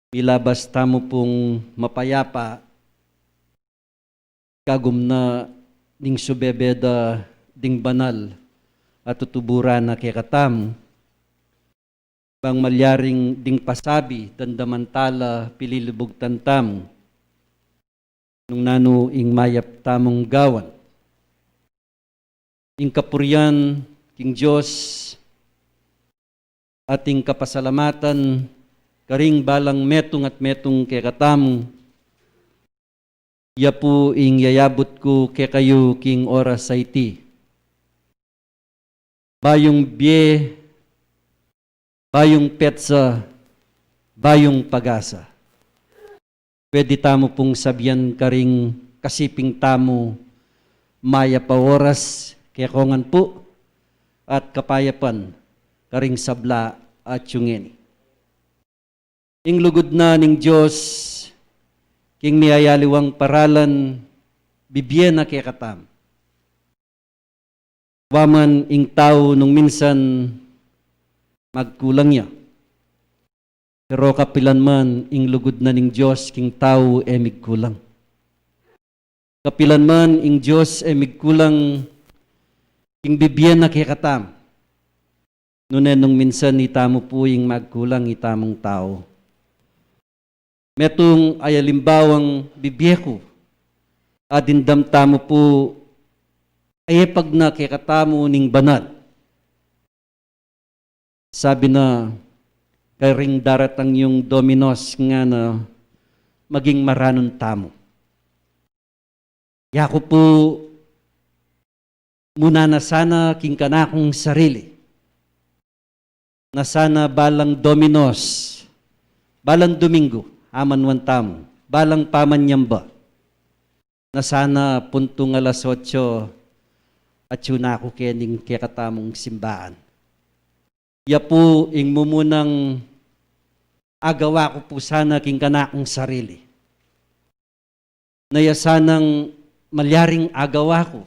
milabas tamo pong mapayapa kagum na ning subebeda ding banal at tutuburan na kekatam, bang malyaring ding pasabi dandamantala pililubog tantam nung nano ing mayap tamong gawan. Ing kapurian king Diyos ating kapasalamatan karing balang metong at metong kekatam, ya po ing yayabot ko ke kayo king oras sa iti. Bayong biye, bayong petsa, bayong pagasa. Pwede tamo pong sabihan karing kasiping tamo maya pa oras kaya kongan po at kapayapan karing sabla at yungin. Ing lugod na ning Diyos king niyayaliwang paralan bibyen na kaya katam. Waman ing tao nung minsan magkulang niya. Pero kapilan man ing lugod na ning Diyos king tao migkulang. Kapilan man ing Diyos migkulang king bibyen na kaya katam. Nunen nung minsan itamo po ing magkulang itamong tao. Metong ayalimbawang bibye ko, adindam tamo po ayepag na kaya katamo ning banal. Sabi na, karing daratang yung dominos nga na maging maranon tamo. Yako po muna na sana king kanakong sarili. Na sana balang dominos, balang domingo, aman wan tamo, balang pamanyamba. Na sana puntong alas 8 at yun ako kening kekatamong simbaan. Ya po ing mumunang agawa ko po sana king kanakong sarili. Naya sanang malyaring agawa ko.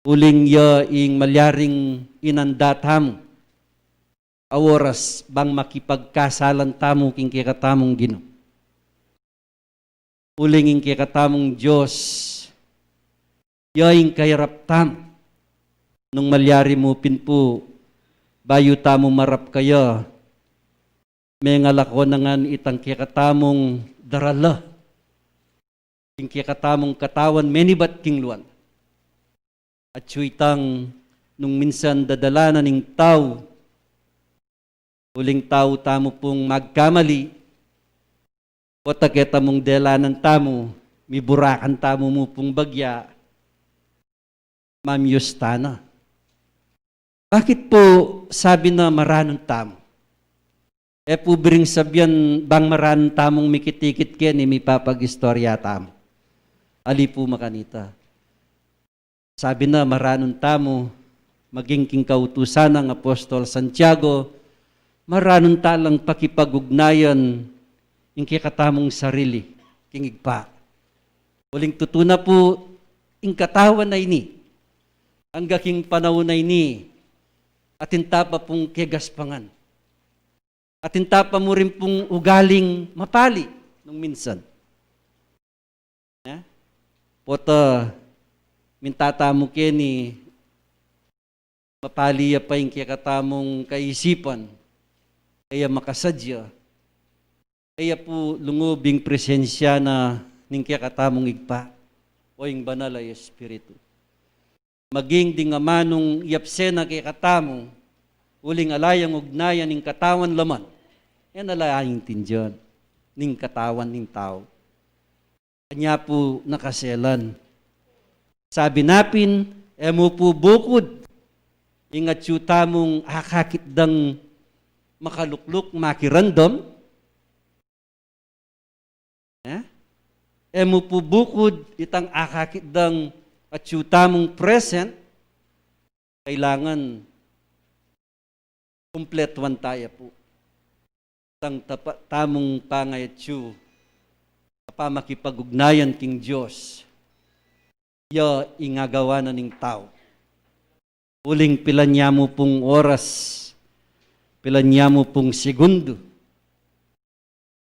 Uling ya ing malyaring inandatamo. Aworas bang makipagkasalan tamo king kekatamong Ginoo. Uling ing kekatamong Diyos. Ya ing kayarap tamo. Nung malyari mo pinpo bayo tamo marap kaya, may ngalako na nga itang kikatamong darala, king kikatamong katawan, menibat king luwan. At suitang nung minsan dadala na ning tao, uling tao tamo pong magkamali, o taketa mong delanan tamo, miburakan tamo mo pong bagya, mamyustana. Bakit po sabi na maranon tamo? Po biring sabyan bang maranon tamong mikitikit ken ni mipapag-istorya tamo. Ali po makanita. Sabi na maranon tamo, maging king kautusan ng Apostol Santiago, maranon talang pakipag-ugnayan yung kikatamong sarili, kingigpa. Uling tutuna po, ing katawan na ini, ang gaking panahon na ini, atintapa pong kegaspangan. Atintapa mo rin pong ugaling mapali nung minsan. Pota, mintata mo keni, mapali pa yung kikatamong kaisipan, kaya makasadya, kaya po lungubing presensya na ning kikatamong igpa, o yung banal ay Espiritu. Maging di nga manong yapsena kay katamo, uling alayang ugnayan ning katawan laman. Yan alayang tindiyan ning katawan ning tao. Kanya po nakaselan. Sabi napin, emo po bukod, ingat yu tamong akakit dang makalukluk, makirandom. Emo po bukod, itang akakit dang at yu tamong present, kailangan kumpletuan tayo po. Tang tamong pangayat yu, pamakipag-ugnayan king Diyos, ya ingagawa na ning tao. Uling pilan niya mo pong oras, pilan niya mo pong segundo,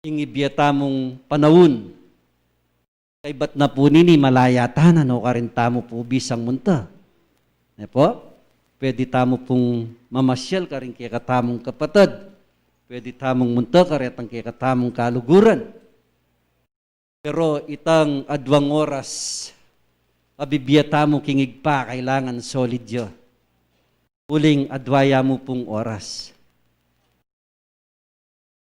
ingibiyata mong panahon, kay ba't na po nini malayatanan o karinta mo po bisang munta. Po? Pwede tamo pong mamasyal ka rin kaya katamong kapatid. Pwede tamong munta ka rin kaya katamong kaluguran. Pero itang adwang oras, abibiyata mo kingig pa, kailangan solid yo. Uling adwaya mo pong oras.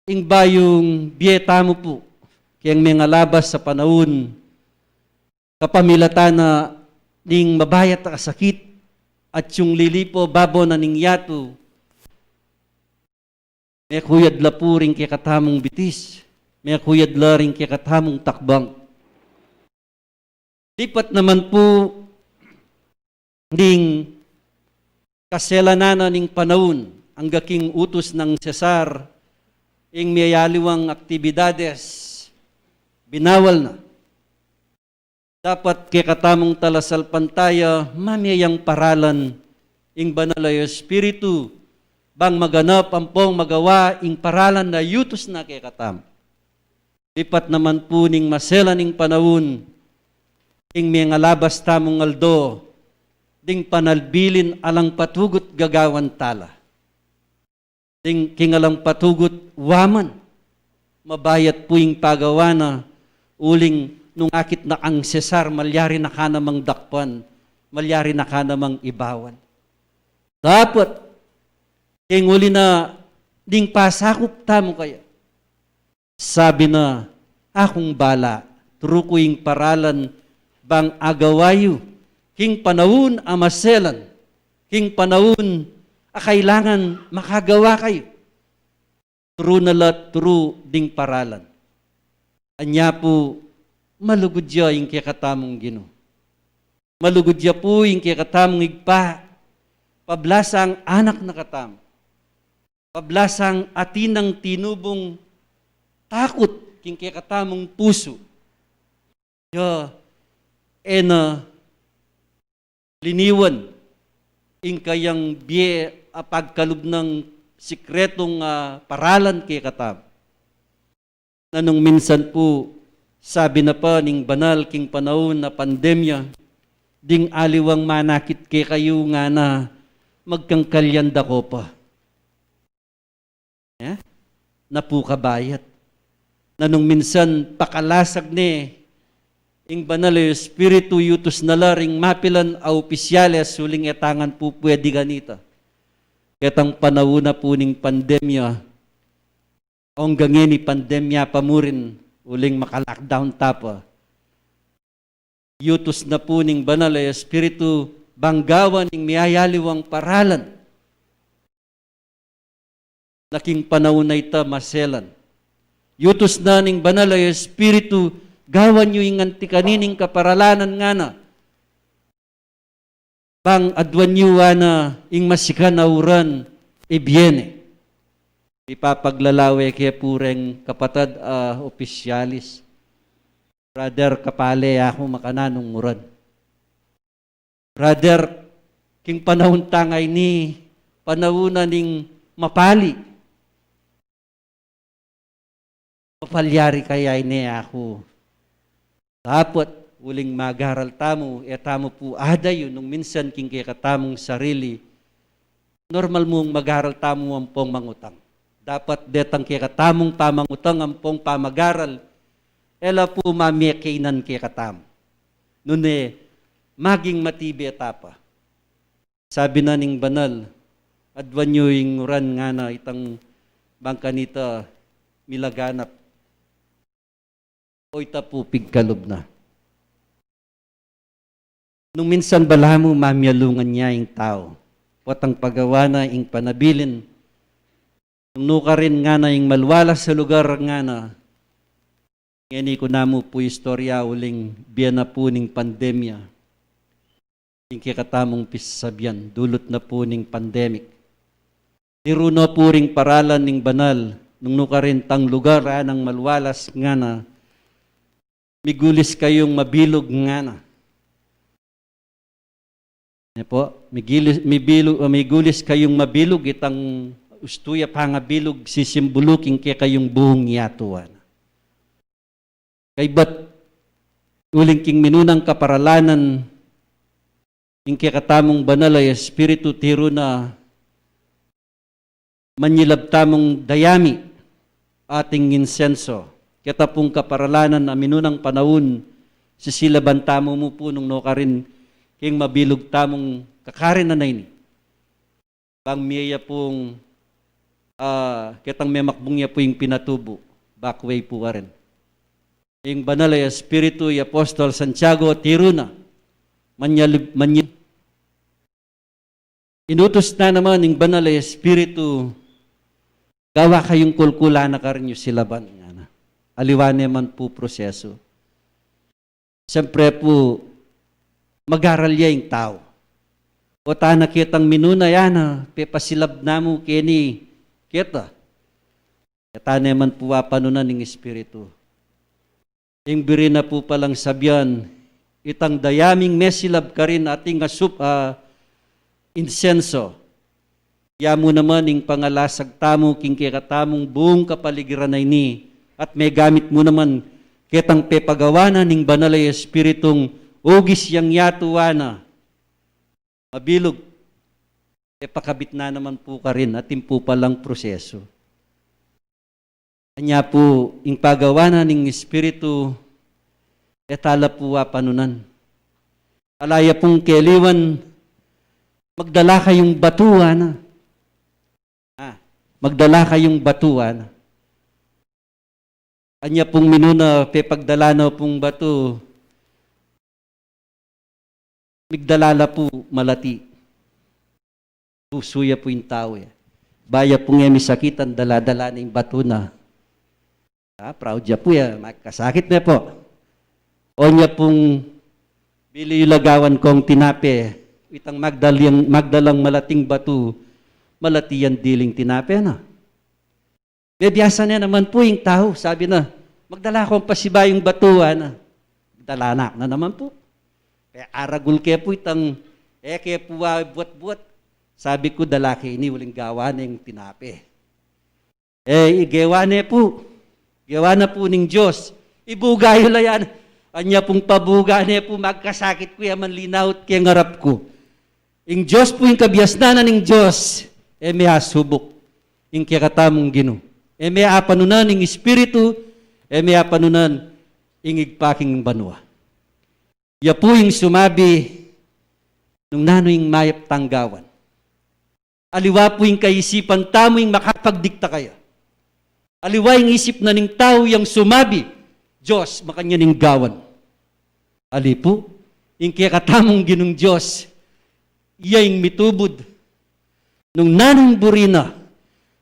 Ing bayong biyeta mo po, kayang mga labas sa panahon, kapamilata na ning mabayat na kasakit, at yung lilipo babo na ning yato, may kuyad lapuring kaya katamong bitis, may kuyad laring kaya katamong takbang. Lipat naman po ning kaselananan ning panahon, ang gaking utos ng Cesar, ing mayaliwang aktibidades, binawal na. Dapat kay katamong talasal pantaya, mamiyang paralan, ing banalayo espiritu, bang maganap ang pong magawa, ing paralan na yutos na kay katam. Lipat naman po ning masela ning panahon, ing mga labas tamong aldo, ding panalbilin alang patugot gagawan tala. Ding kingalang patugot waman, mabayat po ing pagawa na, uling nung akit na ang Cesar, malyari na ka namang dakpan, malyari na ka namang ibawan. Dapat, king uli na, ding pasakop tamo kaya. Sabi na, akong bala, turo ko yung paralan, bang agawayo, king panahon amaselan, king panahon, kailangan makagawa kayo. Turo na lat, turo ding paralan. Anya po, malugod ya yung kaya katamong Gino. Malugod ya po yung kaya katamong igpa. Pablasang anak na katam. Pablasang atinang tinubong takot king kaya katamong puso. Ya, liniwan ing kayang biye apagkalub ng sikretong paralan kaya katam. Nanong minsan po, sabi na pa ning banal king panahon na pandemya, ding aliwang manakit kay kayo nga na magkangkalyanda ko pa. Napukabayat. Nanong minsan pakalasag ni, ing banal yung espiritu yutos na laring mapilan a opisyales suling etangan po pwede ganita. Ketang panahon na po ning pandemya, hanggang ni pandemya pa mo rin, uling maka-lockdown tapa. Yutos na po ning banal ay espiritu banggawan ning miyayaliwang paralan. Laking panahon na ita maselan. Yutos na ning banal ay espiritu gawan nyo yung antikanining kaparalanan nga na. Bang adwan nyo na ing masikan na uran ibiene. Ipapaglalawe kaya pureng kapatad opisyalis. Brother, kapale ako makananong muran. Brother, king panahon tangay ni panahon ning mapali. Mapalyari kaya ini ako. Dapat uling magaral tamo, tamo po adayo nung minsan king kaya katamong sarili. Normal mong magaral tamo ang pong mangutang. Dapat detang kaya katamong pamangutang ang pong pamagaral, ela po mamiyakinan kaya katam. Nune, maging matibi etapa. Sabi na ning banal, adwan nyo yung ran nga na itang bangka nita milaganap. O ita po pigkalob na. Nung minsan bala mo mamyalungan niya yung tao. Potang pagawa na yung panabilin. Nung nuka rin nga na yung malwalas sa lugar nga na. Ngani ko na mo po istorya uling biyan na po ning pandemya. Yung kikatamong pisabyan, dulot na po ning pandemic. Tiruno po ring paralan ning banal. Nung nuka rin tang lugar ng malwalas nga na. Migulis kayong mabilog nga na. Po, migulis kayong mabilog itang ustuya pangabilog sisimbuluking kaya kayong buhong yatuan. Kay ba't uling king minunang kaparalanan yung kaya katamong banal ay espiritu tiro na manyilab tamong dayami ating insenso. Kita pong kaparalanan na minunang panahon sisilaban tamo mo po nung nokarin king mabilog tamong kakarin na ni. Pang miya pong kitang may makbungya po yung pinatubo. Backway po ka rin. Yung banal ay Espiritu y Apostol Santiago Tiruna. Inutos na naman yung banal ay Espiritu gawa kayong kulkula na ka rin yung silaban. Aliwane man po proseso. Siyempre po, mag-aral yung tao. O ta nakitang minuna yan, pepasilab na mo kini, kita. Kita naman po panunan ng Espiritu. Yung biri na po palang sabyan, itang dayaming mesilab ka rin ating insenso. Yamo naman yung pangalasag tamo, king kikatamong buong kapaligiran ay ni, at may gamit mo naman kitang pepagawana ning banalay Espiritong ugis yang yatuwana. Mabilog. Pakabit na naman po ka rin at po palang proseso. Kanya po, yung pagawana ning Espiritu, etala po panunan. Alaya pong keliwan, magdala kayong batuan. Magdala kayong batuan. Anya pong minuna, pepagdala na pong bato, migdalala po malati. Pusuya po yung tao. Baya pong emi sakitan, daladala na yung bato na. Proud ya po ya, makasakit na po. O niya pong bili yung lagawan kong tinape, itang magdalang malating bato, malati yan diling tinape na. Bebiyasa niya naman po yung tao. Sabi na, magdala akong pasibayong batuan. Magdala na naman po. Kaya aragul kaya po itang, kaya po buat-buat. Sabi ko, dala kayo ini, walang gawa na yung tinape. Igawa na po. Gawa na po ng Diyos. Ibugayo la yan. Anya pong pabuga na po, magkasakit ko yaman linaut kaya ngarap ko. Yung Diyos po yung kabiasnanan ng Diyos, may hasubok. Yung kaya katamong gino. May apanunan ng Espiritu, may apanunan ng igpaking banwa. Ya po yung sumabi nung nanoy yung mayap tanggawan. Aliwa po yung kaisipan tamo yung makapagdikta kaya. Aliwa yung isip na ning tao yung sumabi, Diyos, makanya ning gawan. Ali po, yung kaya katamong ginong Diyos, iya yung mitubod. Nung nanong burina,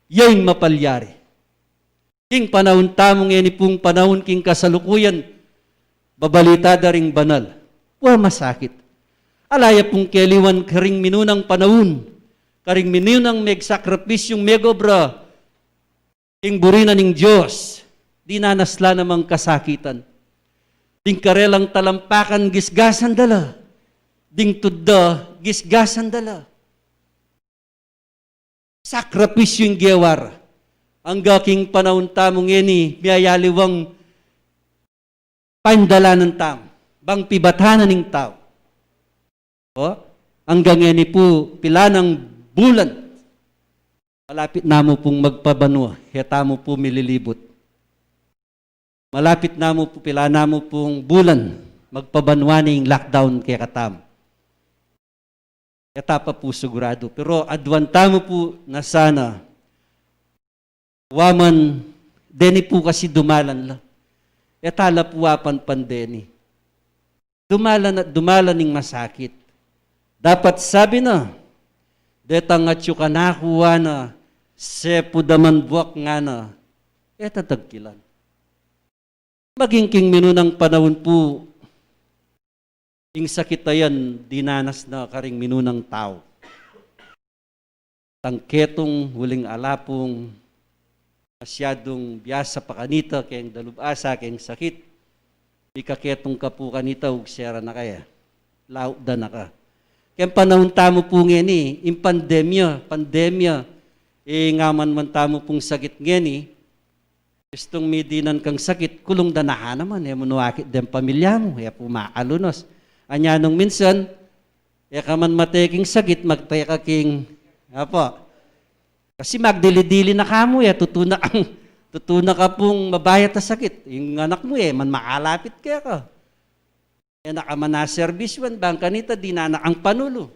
iya yung mapalyari. King panahon tamong eni pong panahon king kasalukuyan, babalita daring banal. Masakit. Alaya pong keliwan karing minunang panahon, karing minunang megsakripisyong megobra, king burina ning Diyos, di nanasla namang kasakitan. Ding karelang talampakan gisgasan dala, ding tudda gisgasan dala. Sakripisyong gewar. Ang gaking panahon tamong eni, miyayaliwang pandala ng tao, bang pibatanan ng tao. Hanggang eni po, pila ng bulan, malapit na mo pong magpabanwa, heta mo po mililibot. Malapit na mo po, pila na mo pong bulan, magpabanwa ng lockdown kaya katam. etapa po sigurado. Pero adwanta mo po na sana, waman, deni po kasi dumalan lang. Etala po apan pandeni. Dumalan at dumalan ning masakit. Dapat sabi na, detang at yung kanakuha na, sepo daman buwak nga na, etatagkilan. Maging king minunang panahon po, yung sakit na yan, dinanas na karing minunang tao. Tangketong, huling alapong, masyadong biyasa pa kanita, kayang dalubasa, kayang sakit. Ikaketong ka po kanita, ugsera na kaya. Lauda na ka. Kaya panahon tamo po ngeni, yung pandemya, ngaman man tamo pong sakit ngeni, gustong midinan kang sakit, kulong danahan naman, munuakit din pamilya mo, po maalunos. Anya nung minsan, ka man mateking sakit, magteka king, kasi magdili-dili na kamo, tutuna ka pong mabayat na sakit. Yung anak mo, man makalapit kaya ka. Nakaman na service wan, bang kanita, di na ang panulo.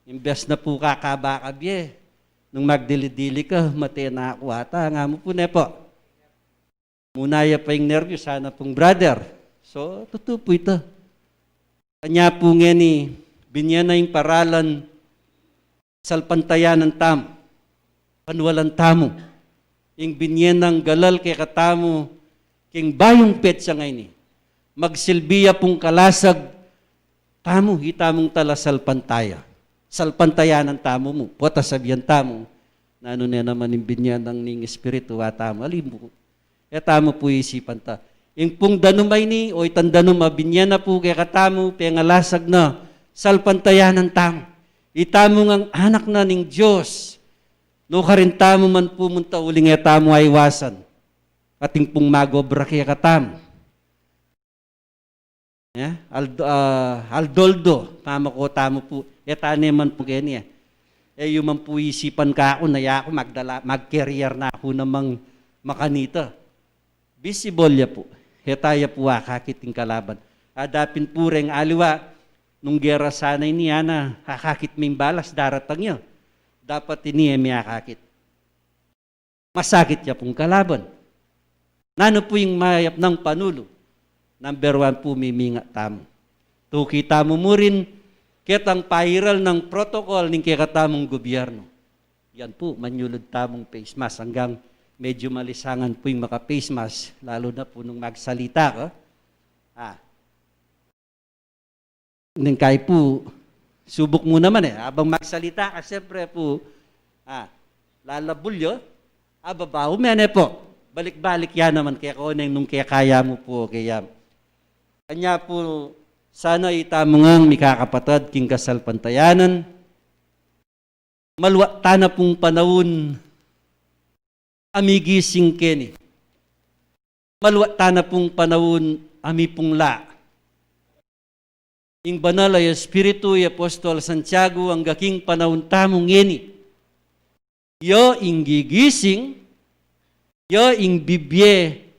Imbes na po kakabakabye. Nung magdili-dili ka, mati na ako ata, nga mo po nepo. Munaya pa yung nervyo, sana pong brother. So, totoo po ito. Kanya po nga ni, binyan na yung paralan, salpantayan ng tamo, panwalan tamo. Yung binyan ng galal kay katamo, king bayong petsa ngayon ni. Magsilbiya pong kalasag, tamo, hitamong tala salpantaya. Salpantaya ng tamo mo. Puwata sabihan tamo, na ano na naman yung binyan ng ning espiritu, tamo, alim mo. Tamo po isipan ta. Yung pong danumay ni, o itandanum, binyan na po kay katamo, pengalasag na, salpantaya ng tamo. Itamo ng anak na ning Diyos, no karin tamo man pumunta uling tamo ay iwasan. Ating pong magobra kaya katamo. Aldoldo, tama ko, tamo po. Etane man po kanya. Yung man po isipan ka ako, naya ako mag-career na ako namang makanita. Visible ya po. Hetaya po kakiting kalaban. Adapin po rin aliwa, nung gera sanay niya na kakakit may balas, daratang niya. Dapat ini may kakit. Masakit ya pong kalaban. Nano po yung mayap ng panulo? Number 1 po, miminga tamo. Tukita mo rin, kitang pahiral ng protocol ng kikatamong gobyerno. Yan po, manyulod tamong face mask. Hanggang medyo malisangan po yung maka-face mask, lalo na po nung magsalita ka. Nang kaya po, subok mo naman habang magsalita ka, siyempre po, lalabulyo, babaho, mene po. Balik-balik yan naman, kaya ko nung kaya kaya mo po, kaya. Kanya po, sana itamungang mikakapatad king kasalpantayanan. Malwata na pong panahon, amigising keni. Malwata na pong panahon, ami pong la. Ing banal ay Espiritu y Apostol Santiago ang gaking panahon tamong ngeni. Yo ing gigising, yo ing bibye,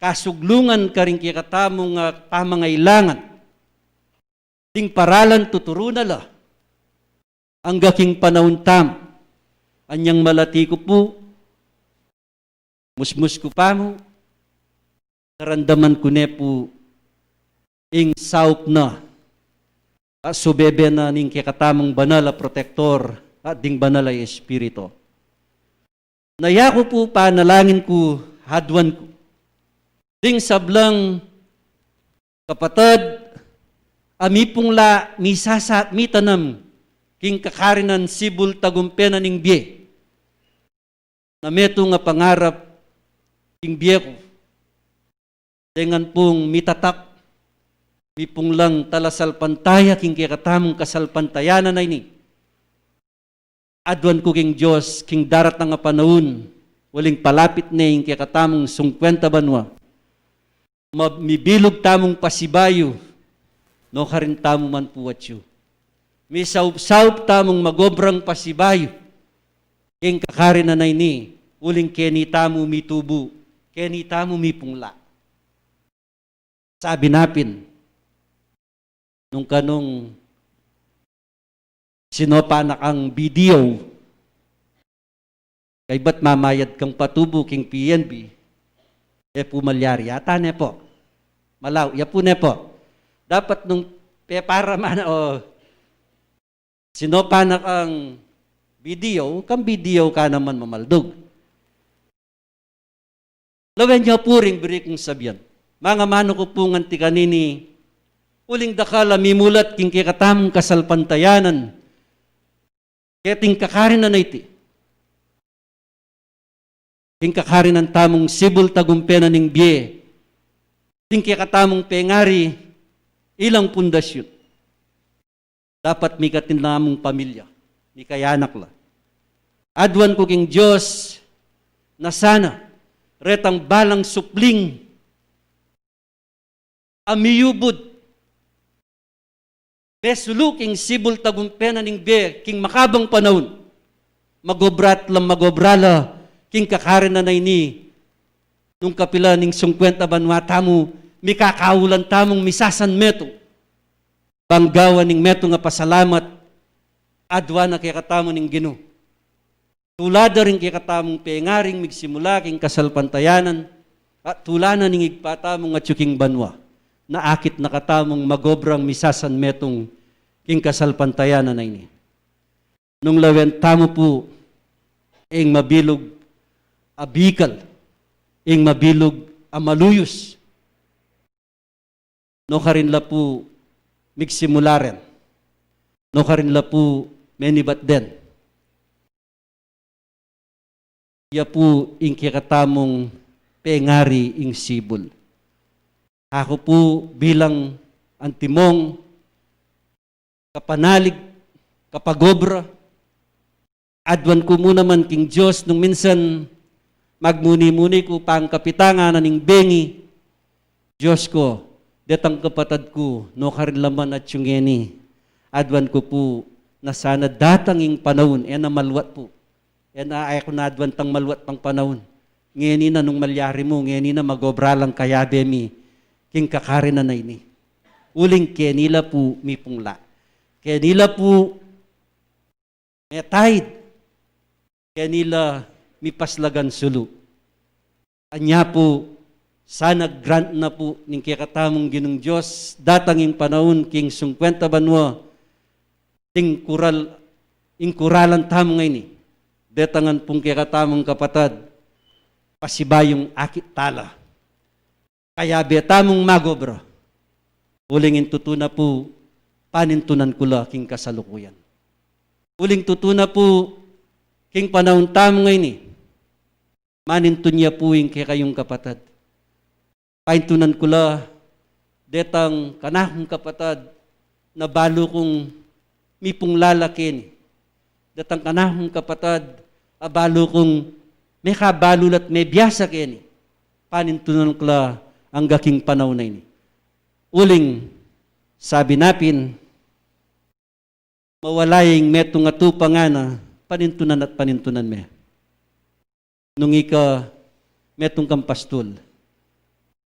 kasuglungan ka rin kikatamong pamangailangan. Ting paralan tuturo na la. Ang gaking panahon tam. Anyang malati ko po. Musmus ko pa mo. Narandaman ko ne po. Ing saup na. Subebe na ning kikatamong banala protektor. At ding banala espiritu. Naya ko po panalangin ko. Hadwan ko. Ding sablang kapatid, ami pong la, misasat, mitanam, king kakarinan sibul tagumpena ning biye. Na meto nga pangarap, king biye ko. Dengan pong mitatak, mi pong lang talasalpantaya, king kikatamong kasalpantayanan na ini. Adwan ko king Diyos, king darat na nga panahon, waling palapit na yung kikatamong 50 banwa. Mibilog tamong pasibayo, no karin tamo man puwatyo. May saup-saup tamong magobrang pasibayo, king kakarin na ni, uling keni tamo mitubo, keni tamo mipungla. Sabi napin, nung kanong si sinopanak ang video, kay ba't mamayad kang patubo king PNB, pumalyari. Yata ne po. Malaw, ya po ne po. Dapat nung para man sinopanak ang video, kang video ka naman mamaldog. Lawen niya po rin biri kong sabihan. Mga mano ko po nganti kanini, uling dakala mimulat king kikatamong kasalpantayanan, keting kakarin na iti. King kakarin ng tamong sibul tagumpena ning biye, king kikatamong pengari, ilang pundasyon. Dapat may katinamong pamilya, ni kayanak la. Adwan ko king Diyos, na sana, retang balang supling, amiyubod, besulu king sibul tagumpena ning biye, king makabang panahon, magobrat lang magobrala, king kakarin na ni, nung kapila ning 50 banwa tamo, mi kakaulan tamong misasan meto, banggawan ning meto nga pasalamat, adwa na kay katamo ning Ginoo. Tulada rin kay katamong pengaring migsimula king kasalpantayanan, at tulana ning igpatamong at yuking banwa, na akit na katamong magobrang misasan metong king kasalpantayanan na ini. Nung lawen tamo po, ing mabilog abikal, ing mabilog amaluyos, no karin la po migsimularen, no karin la po menibat den. Ya po ing kikatamong pengari ing sibol. Ako po bilang antimong kapanalig, kapagobra, adwan ko muna man king Diyos nung minsan magmuni-muni ko pang kapitangan na ning bengi. Diyos ko, detang kapatad ko, no karinlaman at yungeni. Adwan ko po na sana datanging panahon, na malwat po. Ay ako na adwan tang malwat pang panahon. Ngeni na nung malyari mo, ngeni na magobralang kayabe mi, king kakarin na ini. Uling kenila po mi pungla. Kenila po metahid. Kenila mi paslagan sulu. Anya po, sana grant na po ning kikatamong Ginong Diyos, datanging panahon king 50 banwa, ting kuralan tamong ini, detangan pong kikatamong kapatad, pasibayong akit tala. Kaya betamong magobra, ulingin tutuna po, panintunan kula king kasalukuyan. Uling tutuna po, king panahon tamong ini, manintun niya po yung kayong kapatad. Paintunan ko la, detang kanakong kapatad, na balo kong mipong lalakin. Detang kanakong kapatad, abalo kong may kabalulat may biyasa kini. Panintunan ko la, ang gaking panahon na ini. Uling, sabi napin, mawalaying metong atupangana, panintunan at panintunan me. Nung ika metong kampastol,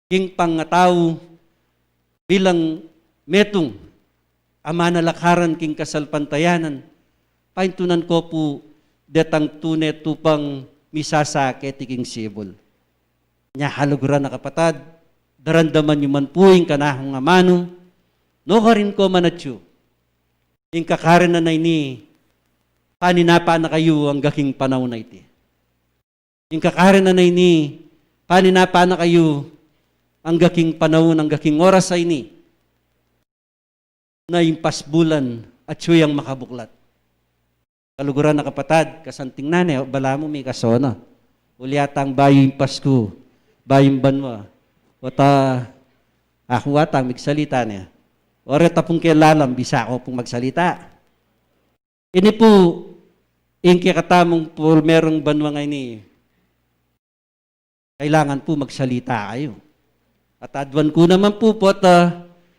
king pangatao bilang metong amanalakaran king kasalpantayanan, paintunan ko po detang tune tupang misasake king sibol. Nya haluguran na kapatad, darandaman yung man po yung kanahong amano, no karin ko manatyo, yung kakarin na ini, paninapa na kayo ang gaking panahon na iti. Yung kakarin na ini, paninapa na kayo ang gaking panahon, ang gaking oras ay ini, na yung pasbulan at siyang makabuklat. Kaluguran na kapatad, kasanting nane, bala mo may kasona. Uliatang bayo yung Pasko, bayo yung banwa. Wata, ako atang magsalita niya. Oreta pong kilalam, bisa ako pong magsalita. Ini po, yung kikatamong po merong banwa ngayon ni, kailangan po magsalita kayo. At adwan ko naman po po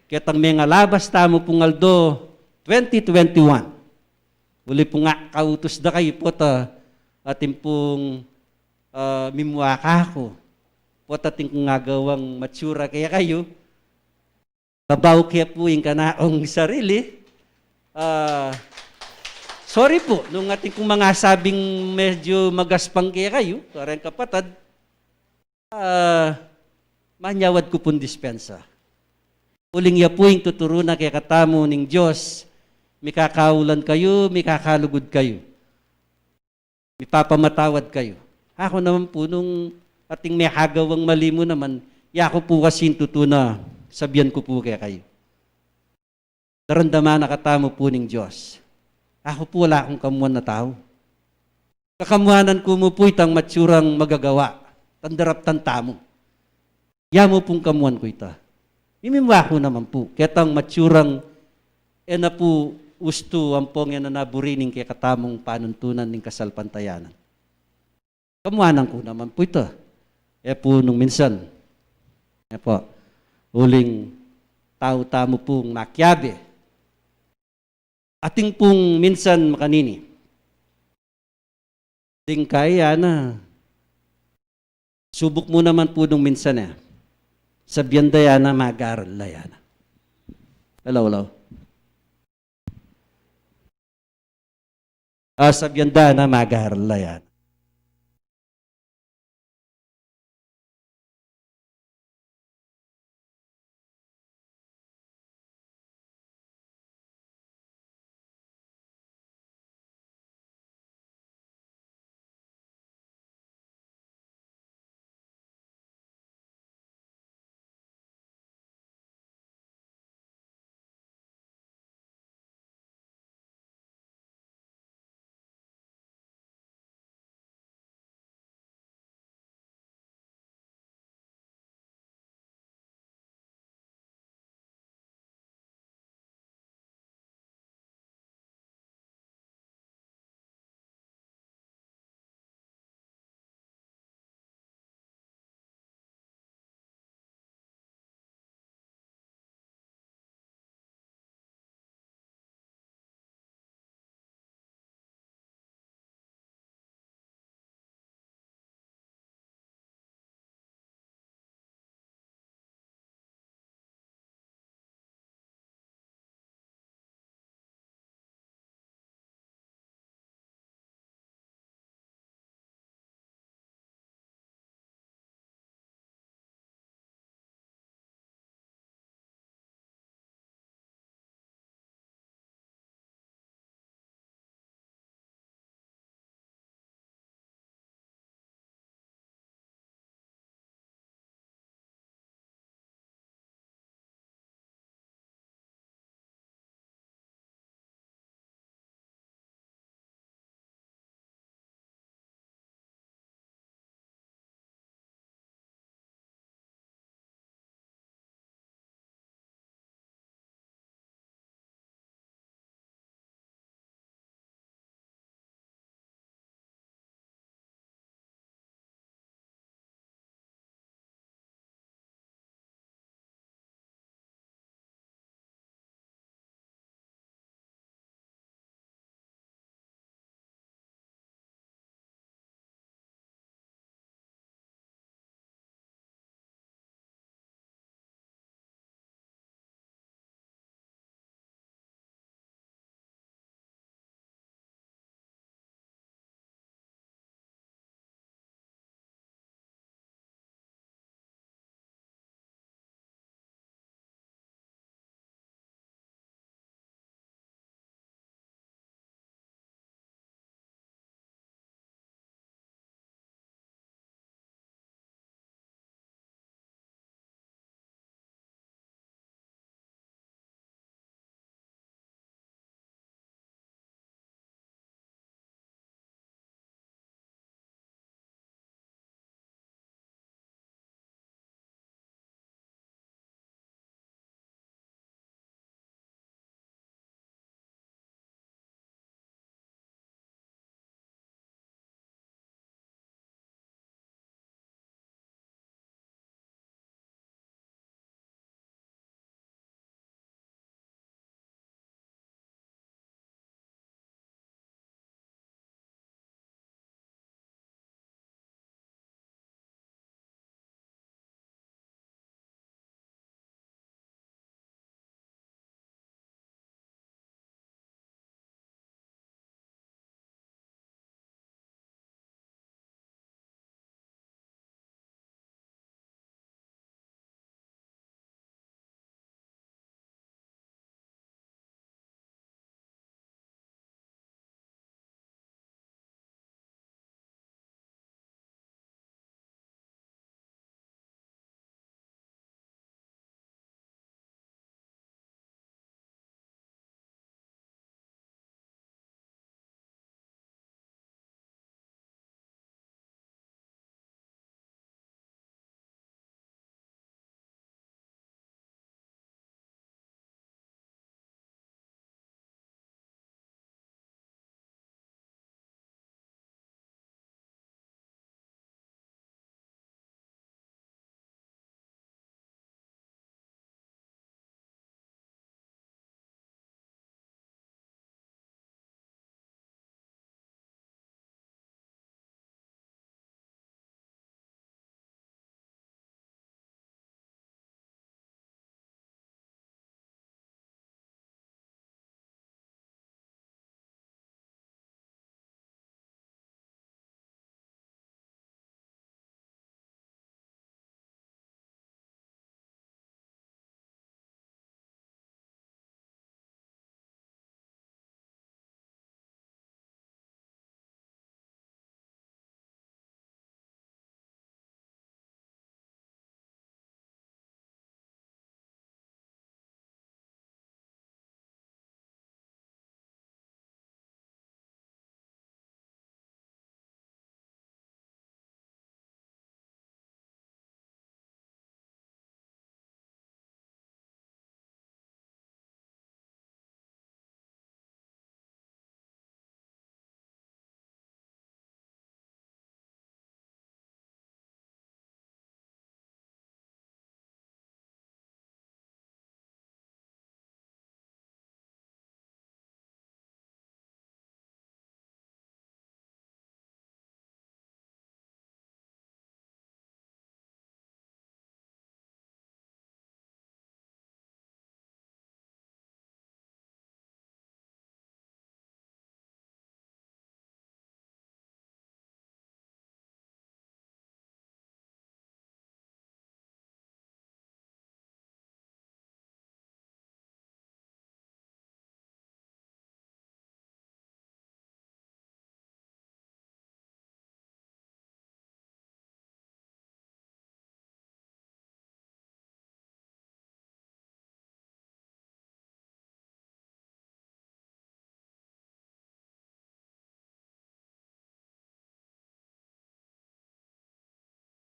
kitang mga labas tamo pong Aldo 2021. Uli po nga kautos na kayo po ating pong mimuaka ko. Po ating kong ngagawang matsura kaya kayo. Babaw kaya po yung kanaong sarili. Sorry po, nung ating kong mga sabing medyo magaspang kaya kayo, parang kapatid, manyawad ko pong dispensa. Uling ya po yung tuturunan kaya katamo ng Diyos, may kakaulan kayo, may kakalugod kayo. May papamatawad kayo. Ako naman po, nung ating may hagawang mali mo naman, yako po kasi tutuna, sabihan ko po kaya kayo. Darandaman nakatamo po ng Diyos. Ako po wala akong kamuan na tao. Kakamuanan ko mo po itang matsurang magagawa. Tandarap tantamo. Yamo pong kamuan ko ita. Mimimwa ko naman po. Ketang matsurang na po usto ang pong yan na naburining kaya katamong panuntunan ng kasalpantayanan. Kamuanan ko naman po ito. Po nung minsan. Po. Huling tao-tamo pong makyabe. Ating pong minsan makanini. Ding kaya na. Subok mo naman po nung minsan Sabihan dayana mag-aral layana. Hello. Sabihan dayana mag-aral layana.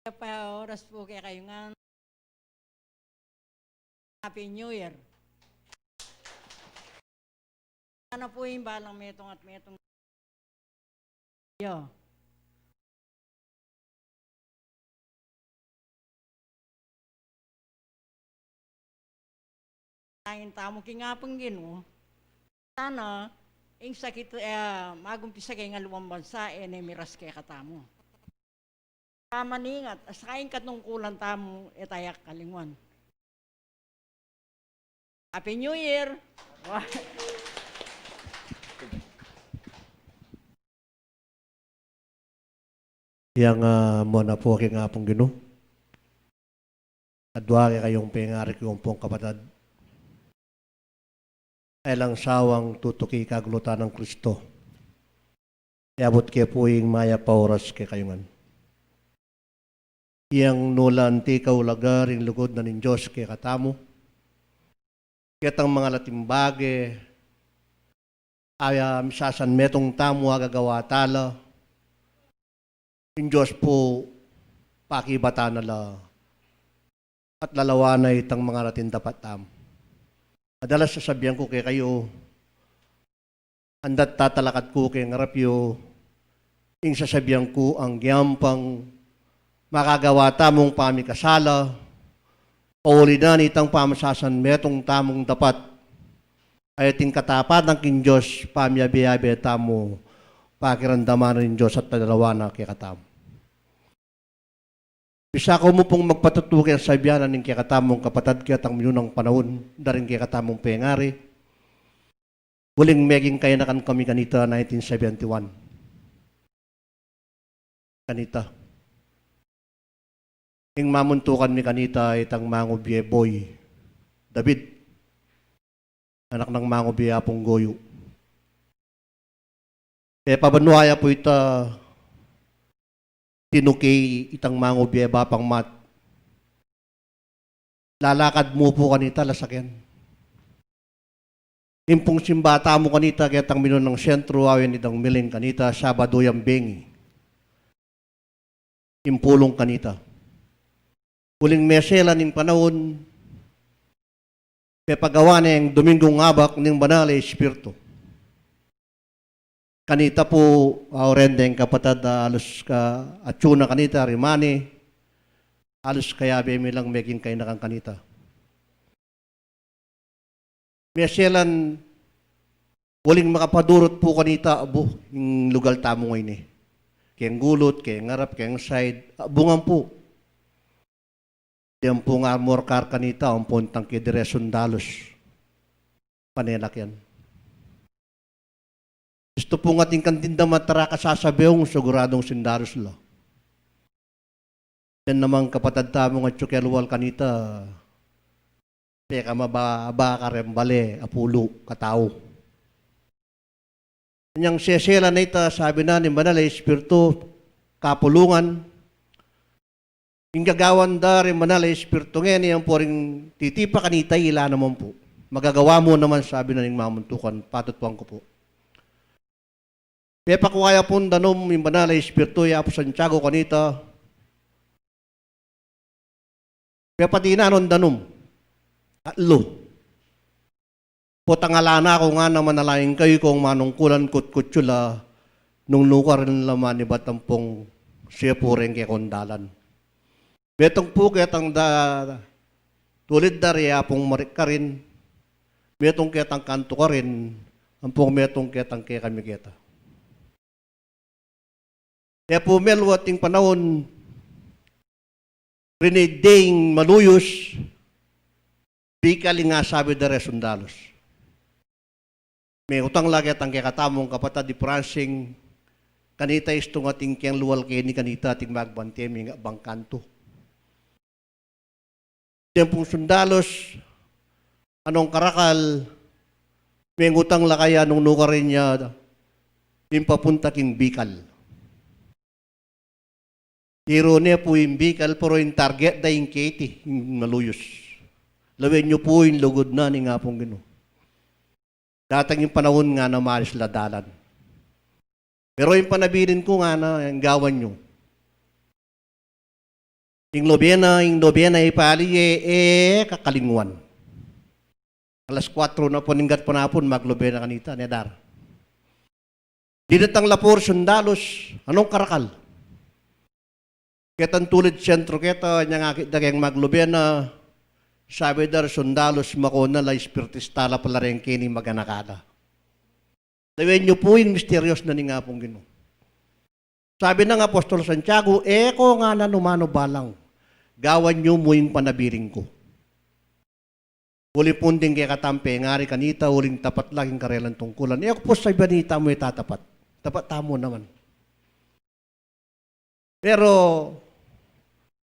Pa oras po kaya kayo nga. Happy New Year. Ano po yung balang metong at metong. Yo. Tangin tamo kingapang gino. Sana, yung sakit, magumpisa kayo nga luwang bansa, miras kaya katamo. Maningat, sakain katungkulan tamo, tayak kalingwan. Happy New Year! Yang mo na po aking nga pong gino. Adwa kayong pengari kong pong kapatid. Ay lang sawang tutuki kaglutan ng Kristo. Iabot kaya po yung maya pauras kay kayungan. Iyang nulan tikaw lagaring lugod na nin Diyos kay katamo. Kitang mga latimbage, ay misasan metong tamo agagawa tala. Yung Diyos po pakibata na la at lalawanay itang mga latin dapat tam. Madalas sasabihan ko kay kayo, andat tatalakat ko kay ngarapyo, yung sasabihan ko ang giyampang makagawa tamong pamikasala, paulinan itang pamasasan metong tamong dapat, ay ating katapat ng kin Diyos, pamiyabi-yabi tamo, pakirandaman ng Diyos at padalawana kay katamo. Bisa ko mo pong magpatutuki ang sabihanan ng kay katamong kapatid kaya tang minunang panahon, daring kay katamong pengari. Huling meging kaya na kami kanita 1971. Kanita. Yung mamuntukan mi kanita itang Mangobie Boy David, anak ng Mangobie Apong Goyo. Pabanuhaya po ita tinukay itang Mangobie Bapang mat. Lalakad mo po kanita lasakyan. Impong simbata mo kanita kaya tang minon ng sentro awin itang miling kanita Sabado yung bengi. Impulong kanita. Huling mesela ning panahon, kaya pagawa na yung Domingong Ngabak ng Banal Espiritu. Kanita po, rendeng kapatid alos ka atsuna kanita, rimani, alos kaya bemi lang meging kayo nakang kanita. Meselan, huling makapadurot po kanita, abo, yung lugal tamo ngayon eh. Kayang gulot, kayang ngarap, kayang side, bungan po. Diyan pong armor car kanita, ang puntang kidire sundalos. Panelak yan. Gusto pong ating kantinda matara kasasabiong siguradong sundalos la. Yan namang kapatid tamong at tsukelwal kanita, peka mababa karembale, apulo, katao. Kanyang sesela na ita, sabi na ni Banal Espiritu, kapulungan, yung gagawan da rin Banal Espiritu ngayon, yan po rin titipa kanita, ila naman po. Magagawa mo naman, sabi na ng mamuntukan, patutuan ko po. Pepa ko kaya po danom yung Banal Espiritu, ya po Santiago kanita, pepa di na nun danom, atlo. Putangalana ko nga na manalaing kayo kung manungkulan kutkutsula nung luka rin laman ni Batampong siya po rin kay kondalan. Betong po ketang da tulid dari apong marik ka rin, betong ketang kanto ka rin, ang pong metong ketang kay kami keta. Kaya po melwating panahon, riniding maluyos, bikali nga sabi dari sundalos. May utang lagi at ang kakatamong kapatid di Pransing, kanita istong ating kiyang luwal kayo ni kanita ating magbante may bangkanto. Diyan pong sundalos, anong karakal, may utang lakaya nung nuka rin niya, yung papunta king Bicol. Hiro niya po yung Bicol, pero yung target na yung Katie, yung maluyos. Lawin niyo po yung lugod na ni nga pong gino. Datang yung panahon nga na maalis ladalan. Pero yung panabilin ko nga na yung gawan nyo, Yung nobena ipali kakalingwan. Alas 4 na po ninggat po napon, maglobena kanita, nedar. Dinatang lapor, sundalos, anong karakal? Ketan tulid sentro keta, niyang akit dagang maglobena, sabi dar, sundalos, makona, la espiritistal, pala rin kini maganakada. Dawin niyo po yung misteryos na ni nga pong Ginoo. Sabi ng Apostol Santiago, eko nga na numano balang, gawan niyo mo yung panabiring ko. Uli punding kaya katampe, ngari kanita, uling tapat lang yung karelang tungkulan. Eko po sa banita mo itatapat. Tapat tamo naman. Pero,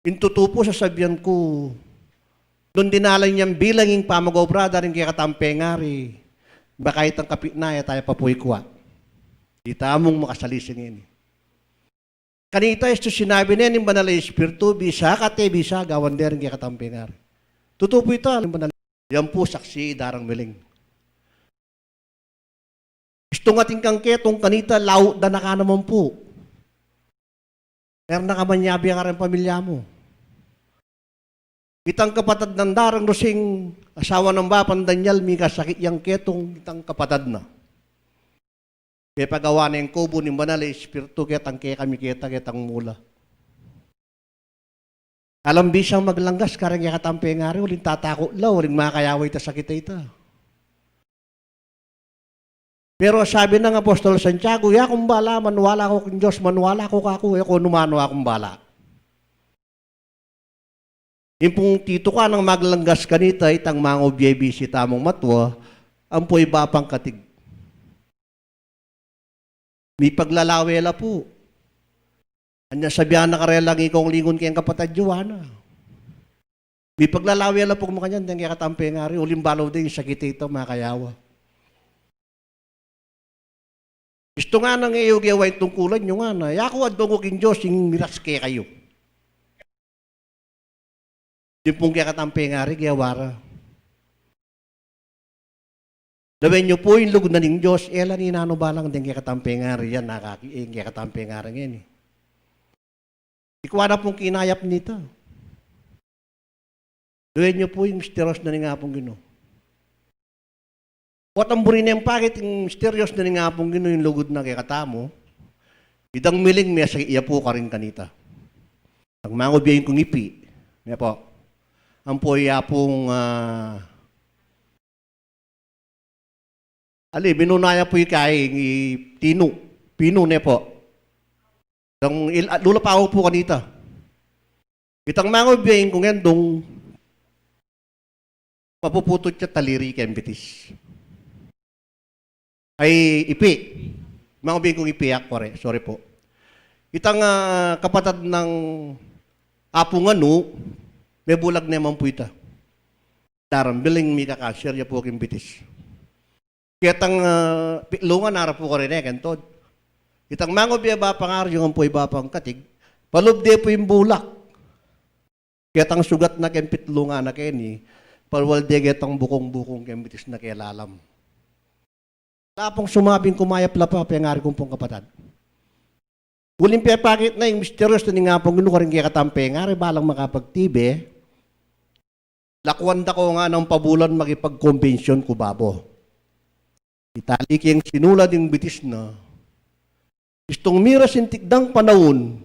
intutupo sa sabihan ko, doon dinalay niyang bilang yung pamag-obrada rin kaya katampe ngari, baka itang kapitnaya tayo papuy kuwa. Di tamong makasalising ini. Kanita ito sinabi niya ng Banal na Espiritu, bisa kate, bisa, gawan din kaya katampe ngari. Tutupo ito, yan po saksi, darang miling. Gusto nga tingkang ketong kanita, laut na naka naman po. Pero nakamanyabi ang karang pamilya mo. Itang kapatad ng darang rusing, asawa ng Bapan Daniel, may kasakit yang ketong itang kapatad na. Kaya pagawa na yung kubo ni Banal na Espiritu, ketang kaya kami ketang mula. Alam bisang maglanggas, karang katampe nga rin, uling tatakot lang, uling makayaway ta sakit ita. Pero sabi ng Apostol Santiago, ya kung bala, manuwala ko kung Diyos, manuwala ko kako, ya kung numano akong bala. Yung pong tito ka nang maglanggas kanita, itang mga obyebi si tamong matwa, ang po'y bapang katig. May paglalawela po. Anya sabihan na karelang ikong lingon kayang kapatid Joanna. May paglalawela po mga kanyan, kaya katampe nga rin, uling balaw din, sakit ito, mga kayawa. Gusto nga nang iyog-iway tungkulan nyo nga na, yako at ko king Diyos, yung miras kaya kayo. Di pong kaya katampe nga rin, kaya wara. Dawin nyo po yung lugod na ng Diyos, elan inano balang din kaya katampe nga rin yan, kaya katampe nga rin yan eh. Ikaw na pong kinayap nito. Dawin nyo po yung mysterious na nga pong Ginoo. At ang burin yung pakit, yung mysterious na nga pong Ginoo, yung lugod na kaya katamo, idang miling may sa iya po ka rin kanita. Ang mga ubiyayin kong ipi, niya po, ang po iya pong binunaya po yung kaing Pino ne po. Lula pa ako po kanita. Itang mga ubiyayin kong yan, dong papuputot siya taliri kay Betis. Ay ipi. Mga ubiyayin kong ipi, sorry po. Itang kapatid ng apong ano, may bulag naman po ita. Daram, biling may kakasir ya po kay Betis. Kaya tang pitlungan, narap po ko rin kantod. Itang mga ubiya ba pangar, yung po iba pang katig, palubde po yung bulak. Kaya tang sugat na kay pitlungan na kay ni, palwalde kaya tang bukong-bukong kay Betis na kay lalam. Tapong sumabing kumayap lapa, piyangari kong pong kapatid. Uling piyapakit na yung mysterious na nga pong rin kaya katampe, ngari balang makapagtibe, lakwanda ko nga ng pabulan makipag-convention ko babo. Italik yung sinula ng Betis na, istong mira sintikdang panahon,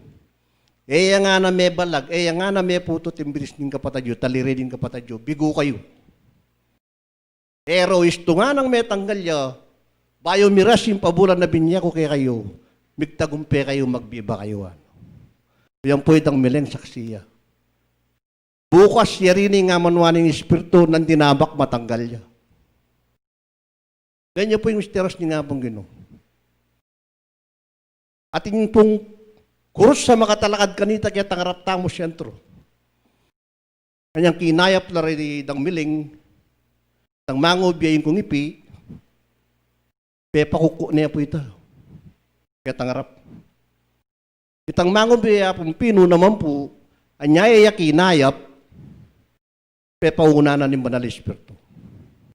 nga na may balag, nga na may putot yung Betis ng kapatadyo, talire din kapatadyo, bigo kayo. Pero isto nga nang may tanggal ya, bayo miras yung pabulan na binya ko kaya kayo, migtagumpe kayo, magbiba kayo. Yan po itang mileng saksiya. Bukas yarini nga manuaning espiritu ng dinabak matanggal ya. Ganyan po yung mysterious ni nga pong Ginoo. At yung pong kurus sa makatalakad kanita kaya tangarap tamo sentro. Kanyang kinayap na rin dang miling, tang mangob yayin kong ipi, pepakuko niya po ito. Kaya tangarap. Itang mangob ya pong Pino naman po, anyaya kinayap, pepauna na ng Banal na Espiritu.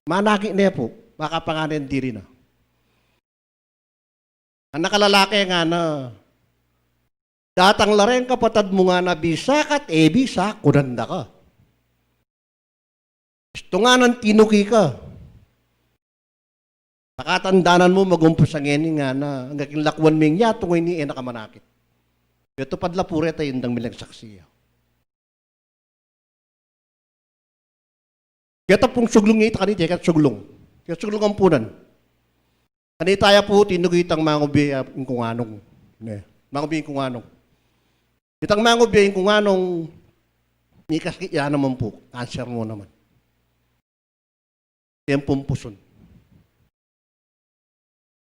Manaki niya po. Makapanganin diri na. Ang nakalalaki nga na Datang laren kapatad mo nga na bisakat, bisa, kunanda ka. Gusto nga ng tinuki ka. Nakatandanan mo magumpusang nga na ang aking lakwan ming yato ngayon ni nakamanakit. Ito padla pure tayo indang milang saksiya. Kaya pong suglong ito kanita, kaya suglong. Kaya suglong ang punan. Kanitaya po tinugitang mangubi yung kung anong. Mangubi yung kung anong. Itang mangubi yung kung anong ni kaskaya naman po. Cancer mo naman. Tempong puson.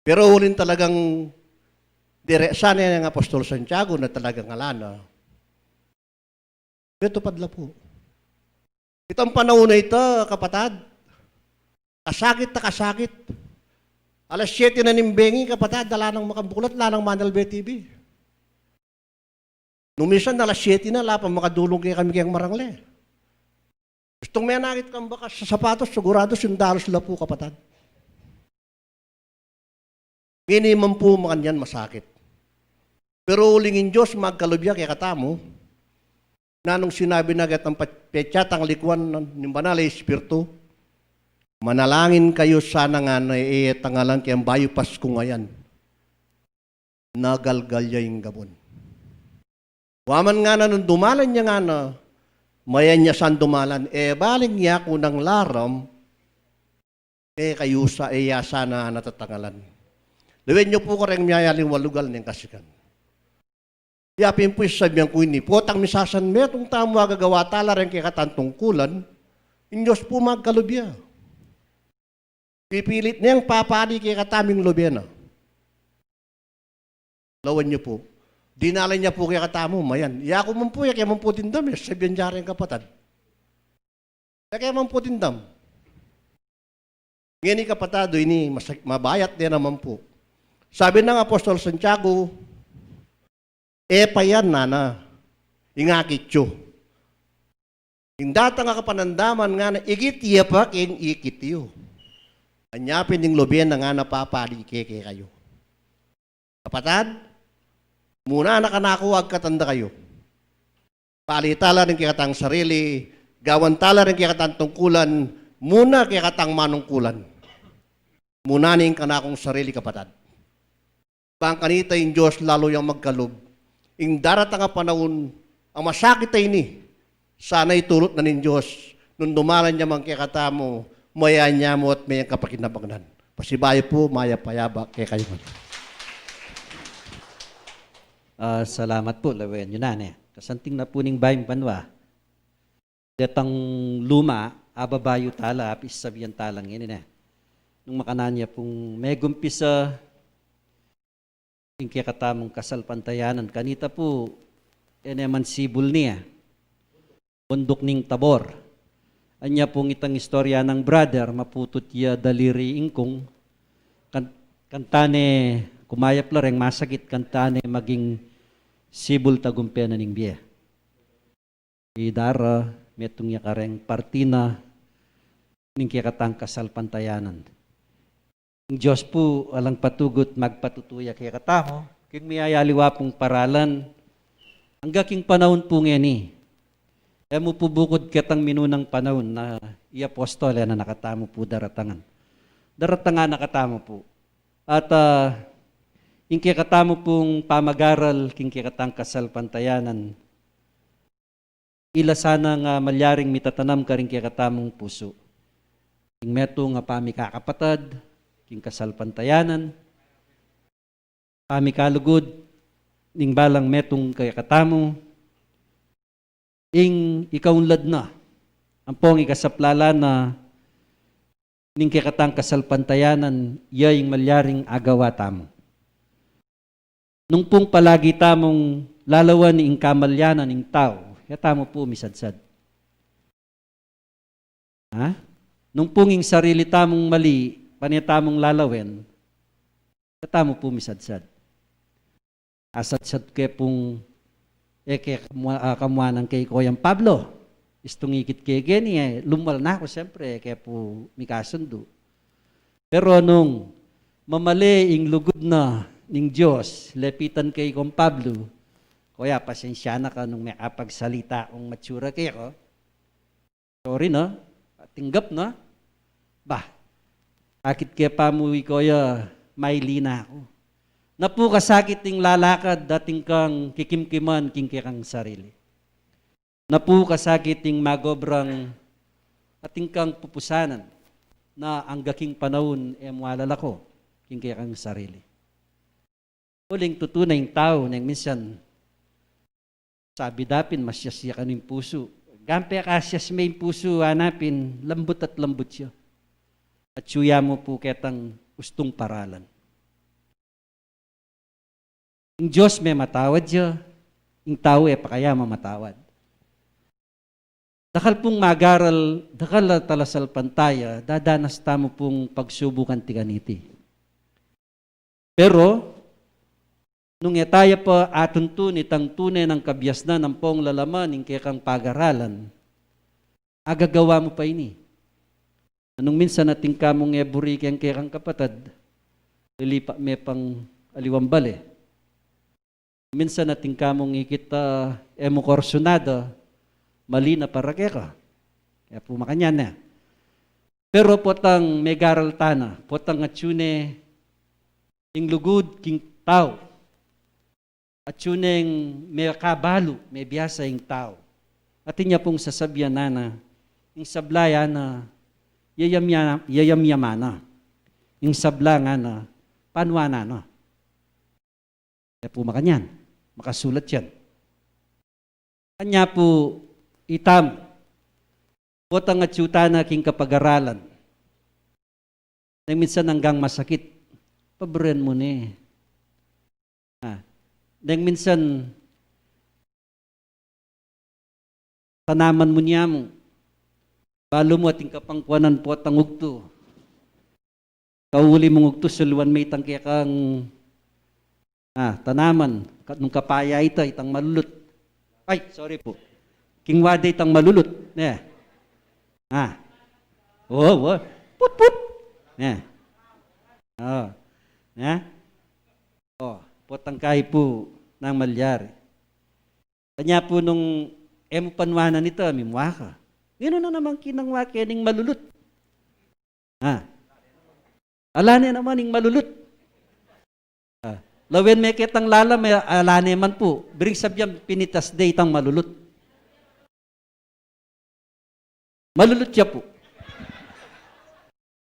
Pero ulin talagang sana ng Apostol Santiago na talagang alana. Ito padla po. Itong panahon na ito, kapatad, kasakit na kasakit. Alas 7 na nimbengi, kapatad, dalanang makabukulat, lanang Manalbe TV. Nung minsan, alas 7 na, lapang makadulong kaya kami kayang marangle. Gustong may nakit kang baka sa sapatos, sigurado, sundaros sila po, kapatad. Miniman po makanyan masakit. Pero ulingin Diyos, magkalubya kaya katamo, na nung sinabi na agad ng petsa, ang likuan ng banal Espiritu, manalangin kayo sana nga na tangalan kayang bayo Pasko ngayon. Nagalgalya yung gabon. Waman nga na nung dumalan niya nga na, mayan niya saan dumalan, baling niya kunang laram, kayo sa yasa na natatangalan. Lewin niyo po ko rin miyayaling walugal ng kasikan. Yapin po sabihan ko ini, potang misasan me, itong tamo agagawa tala rin kaya katantungkulan, inyos po magkalubya. Pipilit niyang papali kaya kataming lubya na. Lawan niyo po. Dinalay niya po kaya katamo, mayan. Iya ko man po, kaya man po tindam, sabihan niya rin kapatad. Kaya man po tindam. Ngayon kapatado, ini mabayat din naman po. Sabi ng Apostol Santiago, payan nana, ingakityo. Yung data nga kapanandaman nga na igitiya pa kin ikitiyo. Anyapin ng lobyan na nga napapali keke kayo. Kapatad, muna nakanako wag katanda kayo. Palitala rin kikatang sarili, gawantala rin kikatang tungkulan, muna kikatang manungkulan. Muna ning kanakong sarili kapatad. Pangkanita yung Diyos lalo yung magkalob. Yung daratang panahon, ang masakit ay ni, sana itulot na ng Diyos, nung dumalan niya mang kikatamo, maya niya mo at mayang kapakinabagnan. Pasibayo po, maya payaba, kaya kayo man. Salamat po, Lawen. Yun na, kasanting na po ning bayang banwa. Datang luma, ababayo tala, apis sabihan talang yun, nung makananya pong may gumpisa, yung kakatamong kasal pantayanan. Kanita po, eneman sibul niya. Bundok ning Tabor. Anya pong itang istorya ng brother, maputut ya daliri ingkong. Kantane, kumayap lareng masakit, kantane maging sibul tagumpian ning biya. Idara, metong ya kareng partina, ning kakatang kasal pantayanan. Ang Diyos po alang patugot magpatutuya kaya katamo, king miyayaliwa pong paralan, ang gaking panahon po nga ni. E mo po bukod katang minunang panahon na i-apostol na nakatamo po daratangan. Daratangan nakatamo po. At king kaya katamo pong pamagaral, king kaya katang kasal pantayanan, ila sana nga malyaring mitatanam ka rin kaya katamong puso. King meto nga pamikakapatad, king kasal pantayanan, pamikalugod, ning balang metong kaya katamo, ing ikaunlad na, ang pong ikasaplala na, ning kaya katang kasal pantayanan, yung malyaring agawa tamo. Nung pong palagi tamong lalawan ing kamalyanan ning tao, kaya tamo po misadsad. Ha? Nung pong ing sarili tamong mali, panitamong lalawin, katamo po misadsad. Asadsad kaya pong kamuanan kay Koyang Pablo. Istong ikit kay gani, lumal na ako siyempre, kaya po mikasundo. Pero nung mamali ing lugod na ning Diyos, lepitan kay Kong Pablo, Kuya, pasensya na ka nung may kapagsalita kong matsura kayo. Sorry, no? Tinggap, no? Bah, akit kaya pamuwi ko may lina ako. Napukasakit ting lalakad, dating kang kikimkiman, king kang sarili. Napukasakit ting magobrang ating kang pupusanan na ang gaking panahon mwalala ko, king kang sarili. Uling tutunay yung tao na minsan sabi dapin masyasya ka ng puso. Gampe kasyas may puso hanapin, lambot at lambot siya. At suya mo po ketang gustong paralan. Yung Diyos may matawad siya, yung tao pakaya mamatawad. Dakal pong magaral, dakal talasal pantaya, dadanas tamo pong pagsubukan tiganiti. Pero, nung etaya pa atuntunit ang tunay ng kabyasnan ng pong lalaman ng kekang pag-aralan, agagawa mo pa ini. Anong minsan nating kamong eburi kang kekang kapatad, lilipa may pang aliwambale. Minsan nating kamong ikita emokorsunada, mali na para keka. Kaya po makanyan na. Pero potang megaral tana, potang atsune, ing lugod, king tao, at yuneng may kabalo, may biyasa yung tao. At niya pong sasabihan na yung sablaya na yayamyamana. Yung sabla nga na panwana na. Kaya po makanyan, makasulat yan. Kanya po itam, potang at yuta na king kapag-aralan. Na minsan hanggang masakit, pabren mo ni. Dahil minsan, tanaman mo niya mo, balo mo ating kapangkuanan po at ang ugto. Kauli mong ugto, suluan may tangkya kang tanaman, nung kapaya ito, itang malulot. Ay, sorry po. Kingwade itang malulot. Yeah. Put. Yeah. Yeah. Potang kahi po ng malyari. Kanya po nung panwanan nito, mimwa ka. Gano'n na naman kinangwa kining malulot. Alane naman yung malulot. Lawen may kitang lala, may alane man po. Bring sabyang pinitas day itang malulot. Malulot siya po.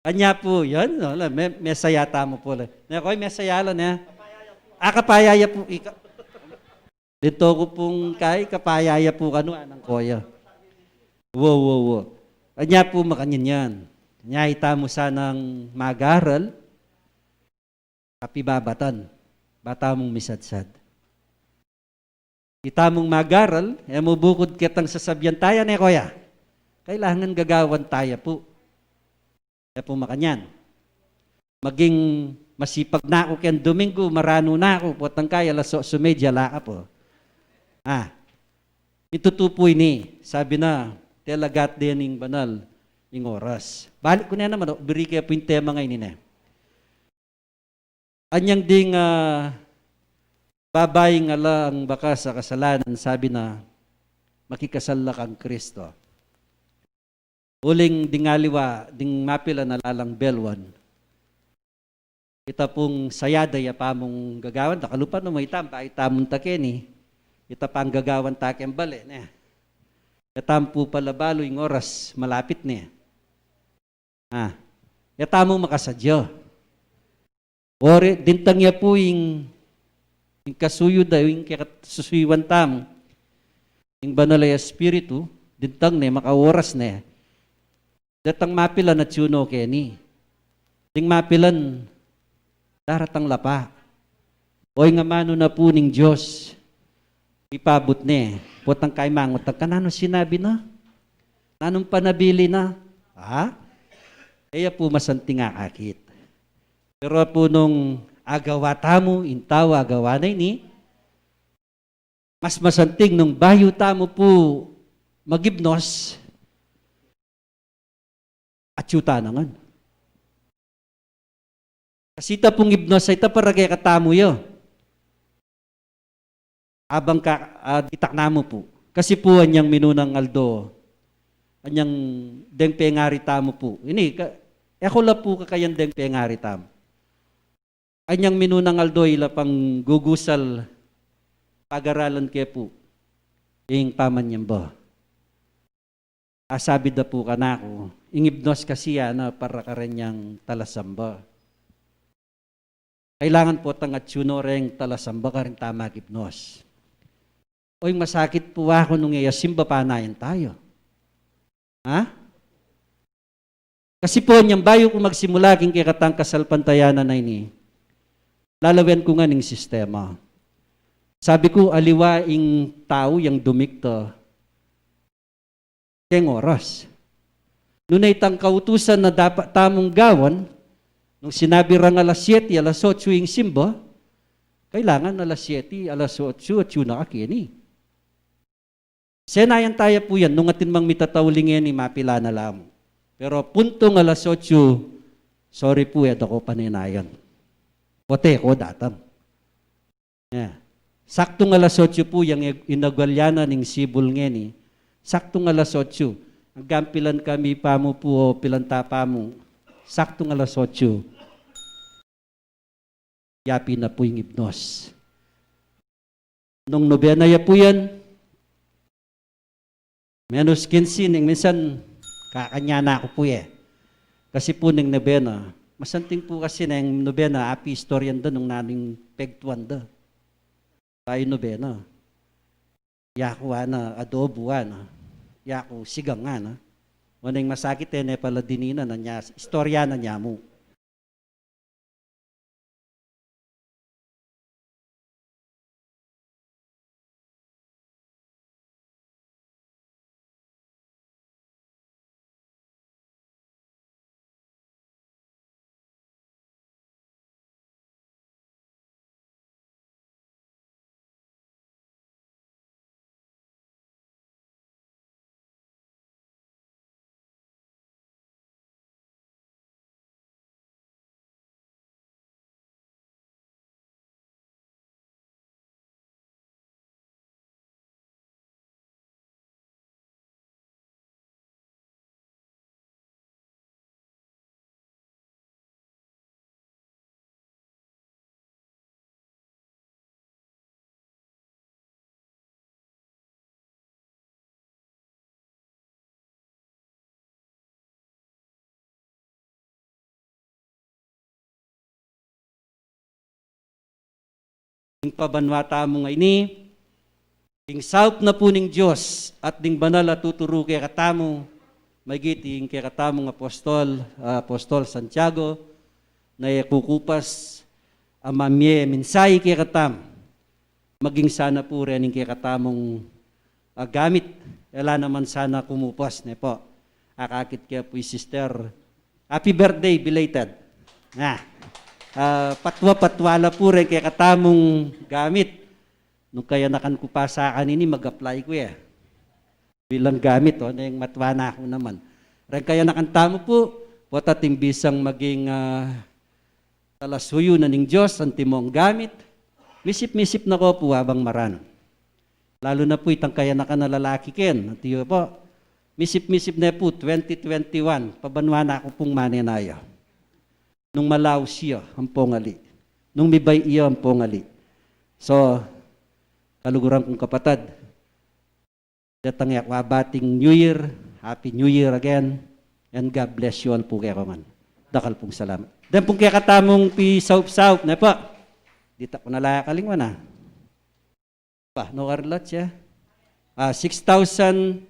Kanya po, yan, may sayata mo po. Nakoy, may sayala na. Kapayaya po ika. Dito ko pong kapayaya po kano anang koya. Wow. Kanya po makanyan yan. Kanya ita mo sanang mag-aral, kapibabatan, bata mong misadsad. Ita mong mag-aral, mo bukod kitang sasabyan tayo na koya. Kailangan gagawan tayo po. Kaya po makanyan. Maging masipag na ako kaya Domingo, marano na ako, potang kaya, sumedya la po. Itutupoy ni, sabi na, telagat din yung banal, yung oras. Balik ko na naman, beri kaya po yung tema ngayon na. Anyang ding babaying ala ang baka sa kasalanan, sabi na, makikasala kang Kristo. Uling dingaliwa, ding mapila na lalang belwan, ita pong sayada ya pa mong gagawan, takalupan no may tampa, itamong takeni, ita pang gagawan takem bale, ne. Itampo pala balo yung oras, malapit ne. Itamong makasadyo. Ori, dintang ya po yung kasuyo daw, yung susuywan tam, yung banalay espiritu, dintang ne, makaoras ne. Datang mapila na tsuno keni. Ding mapilan, daratang lapa. Oy nga mano na po ning Diyos. Ipabot ni. Potang kay mangot. Kanano sinabi na? Nanong panabili na? Kaya po masanting akit. Pero po nung agawa tamo, intaw agawa na ini, mas masanting nung bayo tamo po magibnos, at yuta nangan. Kasi ita pong ibnos, ita para kaya katamo yo. abang itak namo po. Kasi po anyang minunang aldo, anyang deng pengari tamo po. Ini, ako la po kakayan deng pengari tamo. Anyang minunang aldo ila pang gugusal pag-aralan ke po. Yung pamanyan ba? Asabi da po ka na ako, ingibnos kasi na para karanyang talasamba. Kailangan po tang atsuno reng talasamba ka rin tama gibnos. Oy, masakit po ako nung simba panayan tayo. Ha? Kasi po niyang bayo kung magsimula king kikatang kasalpantayanan na ini, lalawian ko nga ning sistema. Sabi ko, aliwaing tao yung dumikto, keng oras. Nunay tang kautusan na dapat tamong gawan, nung sinabi rang alas 7, alas 8 yung simba, kailangan alas 7, alas 8, at yun nakakini. Senayan tayo po yan, nung atin mang mitatawlingin ni mapila na lamang. Pero puntong alas 8, sorry po, ako paninayan. Pote ko datang. Yeah. Saktong alas 8 po, yung inagwalyana ng sibol ngeni, saktong alas 8, ang gampilan kami pa mo po, pilanta pa mo, saktong alas 8, yapi na po yung ibnos. Nung nobena ya po yan, menos 15, minsan kakanya na ako po Kasi po ng nobena, masanting po kasi ng nobena, api historian doon nung naning pegtuan doon. Tayo nobena. Yaku na, adobo na. Yaku sigang na. Wanang masakit pala dinina na niya, istorya na niya mo. Ing pabanwata mo nga ini, ing saup na po ning Diyos at ning banal at tuturo kay katamo, magiting kay katamong Apostol Santiago, na kukupas amamye minsay kay katam, maging sana po rin kay katamong gamit, ela naman sana kumupas ne po. Akakit kaya po sister, happy birthday belated. Patwa-patwala po rin kaya katamong gamit. Nung kaya nakan ko pa sa akin ini, mag-apply ko bilang gamit, na yung matwa na ako naman. Rin kaya nakantamo po, watating bisang maging talasuyo na ning Diyos, ang timong gamit. Misip-misip na ko po habang maran. Lalo na po itang kaya nakanalalaki ken. Tiyo po, misip-misip na po, 2021, pabanwa na ako pong manenaya. Nung malaw siya ang pongali. Nung mibay iya ang pongali. So, kaluguran kong kapatid, datang yak wabating New Year, Happy New Year again, and God bless you all po kaya man. Dakal pong salamat. Dan pong kaya katamong pisaup-saup na po. Dita ko nalakalingwa na. Pa, no karlat siya. 6,110.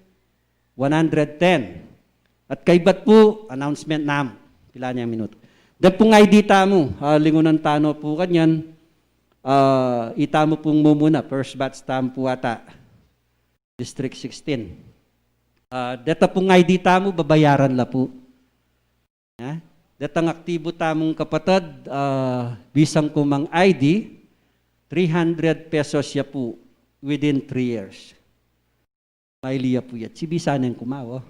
At kaibat po, announcement nam. Pila niya minuto. Dan pong ID tamo, lingunan tano po kanyan, itamo pong mumuna, first batch tamo po ata, District 16. Deta pong ID tamo, babayaran la po. Datang aktibo tamong kapatid, bisang kumang ID, 300 pesos siya po within 3 years. Mailiya po yan. Si bisa na yung kumawa.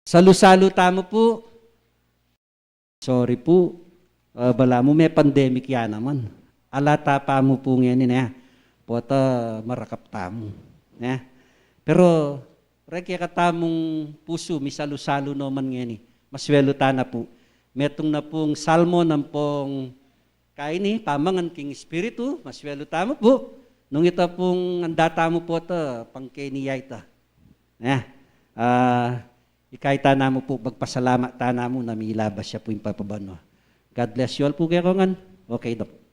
Salo-salo tamo po, sorry po, bala mo may pandemic yan naman. alata pa mo po ngayon na pota marakap tamo. Pero reki katamong puso misalo-salo naman ngayon maswelo na po. Metong na pong salmo ng pong kaini pamangan king espiritu maswelo tamo po. Nung ito pong andata mo po ito pangkeniyay ito. Ikay tana mo po magpasalamat tana mo na milabas siya po yung papabano. God bless you all po kayo kongan. Okay na po.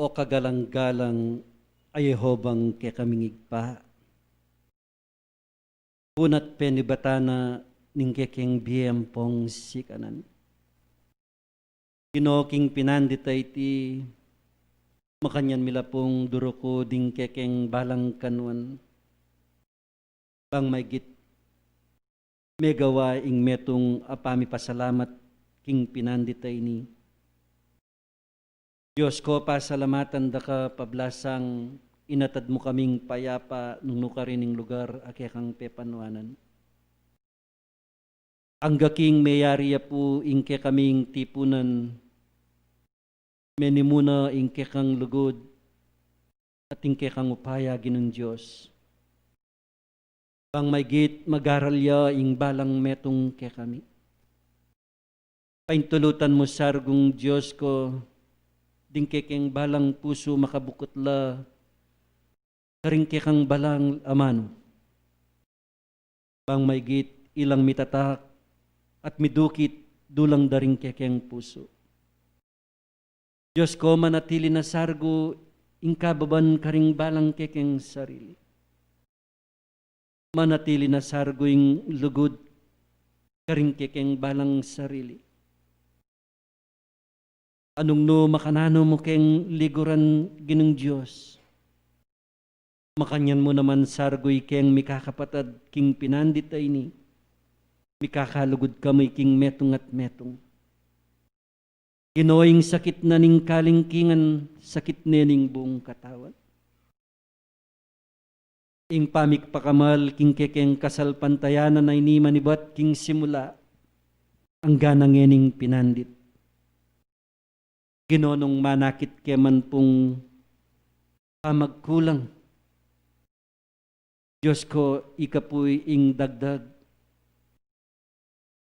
o kagalang-galang ay Jehovang ke kaming igpa. Punat penibatana ning kekeng biyem pong sikanan. Kinoking pinandita iti makanyan mila pong duruko ding kekeng balang kanuan. Bang may git megawa ing metong apami pasalamat king pinandita ini. Diyos ko, pasalamatan da ka pablasang inatad mo kaming payapa nung nukarining lugar akekang pepanuanan. Ang gaking mayariya po ingke kaming tipunan, menimuna ingke kang lugod at ingke kang upaya ginang Diyos. Pang may git magaralya ing balang metong ke kami. Paintulutan mo sargong Diyos ko, ding kekeng balang puso makabukotla, karing kekang balang amano. Pang may git ilang mitatak at midukit dulang daring kekeng puso. Diyos ko, manatili na sargo ing kababan karing balang kekeng sarili. Manatili na sargo ing lugod karing kekeng balang sarili. Anong no makanano mo keng liguran ginang Diyos. Makanyan mo naman sargoy keng mikakapatad king pinandit ay ni. Mikakalugod kamay king metong at metong. Ginoing sakit na ning kalingkingan, sakit nening buong katawan. Ing pamik pakamal king kekeng kasal pantayanan ay ni manibat king simula ang ganang ening pinandit. Ginonong manakit keman pong pamagkulang. Diyos ko, ikapoy ing dagdag.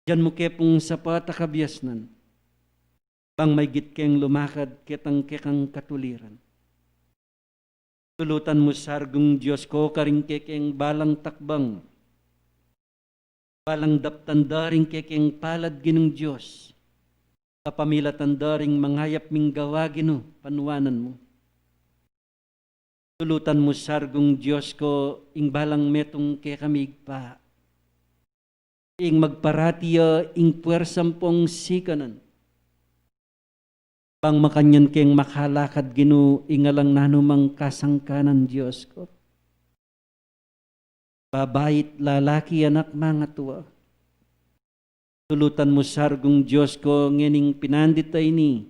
Diyan mo kepong sapat akabyasnan. Bang may gitkeng lumakad ketang kekang katuliran. Tulutan mo sargong Diyos ko, karing kekeng balang takbang. Balang daptandaring kekeng palad ginong Diyos. Kapamilatan daring manghayap ming gawa gino, panuanan mo. Tulutan mo sargong Diyos ko, ing balang metong ke kamig pa. Ing magparatiya, ing puwersampong sikanan. Pang makanyan keng makalakad gino, ingalang nanumang kasangkanan Diyos ko. Babait, lalaki, anak, mga tuwa. Tulutan mo sargong Diyos ko, ngening pinandit ay ni.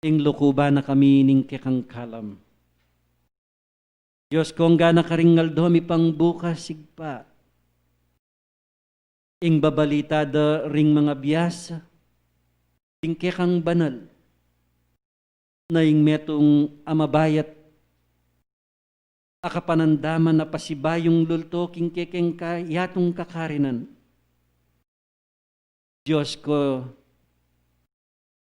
Ing lukuba na kami ning kekang kalam. Diyos ko, ang gana karingal domi pang bukas sigpa. Ing babalita da ring mga biyasa. Ing kekang banal. Na ing metong amabayat. Akapanandaman na pasibayong lulto king kekeng yatong kakarinan. Diyos ko,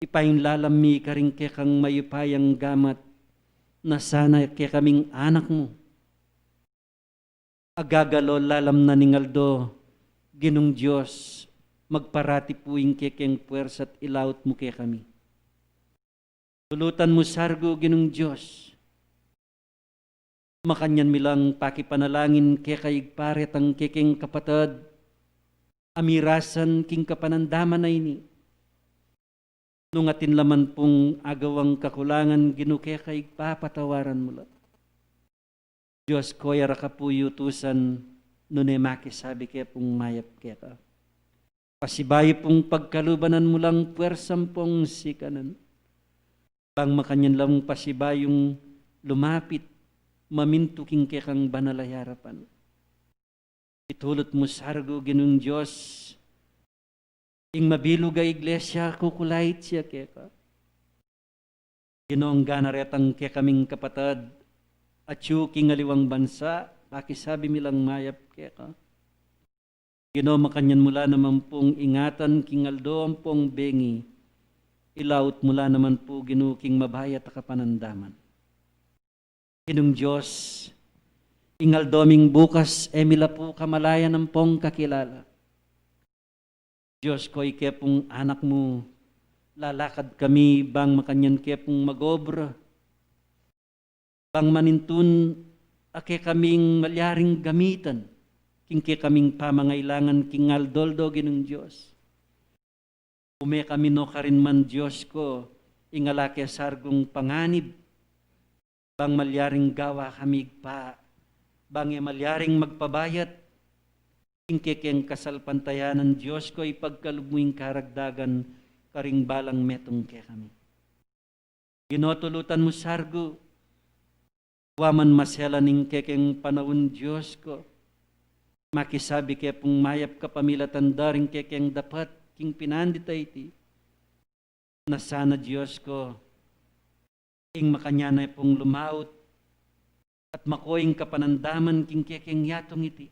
ipaing lalami ka rin kekang mayupayang gamat na sana ke kaming anak mo. Agagalo lalam na ningaldo, ginong Diyos, magparati puing kekeng puwersa at ilaut mo ke kami. Tulutan mo sargo, ginong Diyos. Makanyan milang pakipanalangin ke kaigparet ang kekeng kapatad, amirasan king kapanandaman na ini. Nung atin laman pong agawang kakulangan, ginuke kay papatawaran mo lang. Diyos ko, yara ka po yutusan, nunemaki sabi kaya pong mayap kaya ka. Pasibayi pong pagkalubanan mo lang puwersam pong sikanan. Pang makanyan lang pasibayong lumapit, mamintuking kaya kang banalayarapan. Itulot mo sargo ginong Diyos. Ing mabilog a iglesia, kukulait siya keka. Ginoong ganaretang ke kaming kapatad, at yu kingaliwang bansa, pakisabi milang mayap keka. Ginoo makanyan mula naman pong ingatan, kingaldo ang pong bengi, ilaut mula naman po ginuking mabayat a kapanandaman. Ginong Diyos, ingal doming bukas, emila po kamalaya ng pong kakilala. Diyos ko, ike pong anak mo, lalakad kami bang makanyan kaya pong magobra, bang manintun ake kaming malyaring gamitan, king kaya kaming pamangailangan king aldoldo ginong Diyos. Ume kami no karin man Diyos ko, ingalake sargong panganib, bang malyaring gawa kami pa, bang malyaring magpabayat, king kekeng kasalpantayan ng Diyos ko, ipagkalumuing karagdagan, karing balang metong kaya kami. Ginotulutan mo sargo, waman masela ning kekeng panahon Diyos ko, makisabi kaya pong mayap ka pamilatan daring kekeng dapat, king pinandita iti, na sana Diyos ko, ing makanya na pong lumaut, at makoing kapanandaman king kekeng yatong iti.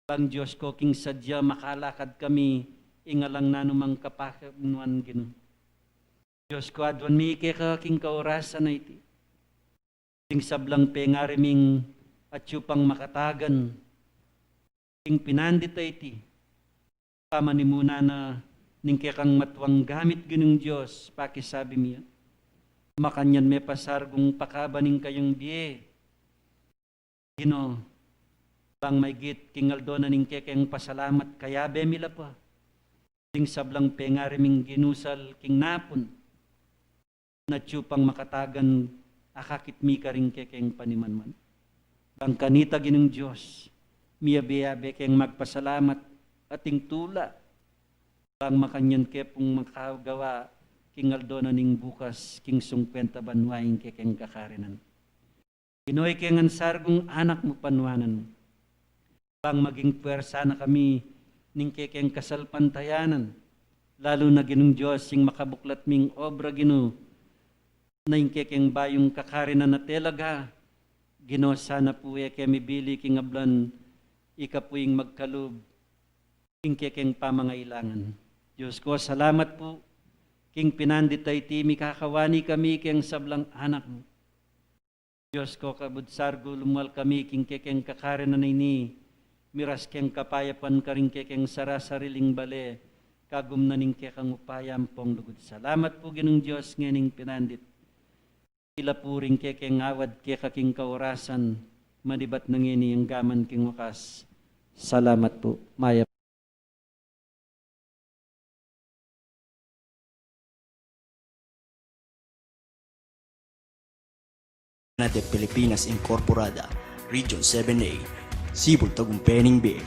Bang Diyos ko, king sadya makalakad kami, ingalang nanumang kapakanuan gino. Diyos ko, adwan mi ka king kaurasan na iti. Ting sablang pengariming at yupang makatagan, king pinandita iti. Pamanimuna na ning kang matwang gamit ginong Diyos, pakisabi miya. Makanyan may pasargong pakabaning kayong biye. Gino, bang may git kingaldo na ning kekeng pasalamat kaya bemila pa. Ting sablang pengariming ginusal king napon. Na tiyupang makatagan akakit mi ka ring kekeng panimanman. Bang kanita ginong Diyos, miyabe-yabe keng magpasalamat ating tula. Bang makanyan kepong makagawa kingaldo na ning bukas king 50 banwaing kekeng kakarinan. Ginoy kengan sargong anak mo panwanan. Bang maging puwersa na kami ning kekeng kasalpantayanan. Lalo na ginong Diyos yung makabuklat ming obra gino na yung kekeng bayong kakarinan na telaga. Gino sana po kemi bili king ablan ikapuing magkalub king kekeng pamangailangan. Diyos ko, salamat po king pinanditay ti mikakawani kami keng sablang anak mo. Diyos ko, kabudsargo lumual kami king kekeng kakarinan na ini, miras keng kapayapan karing kekeng sarasariling bale, kagum na ning kekang upayam pong lugod. Salamat po ginong Diyos nganing pinandit. Ila po ring kekeng awad kekaking kaurasan, manibat na ngini ang gaman king wakas. Salamat po. Maya de Pilipinas Incorporada, Region 7A, Sibol Tagumpeni B.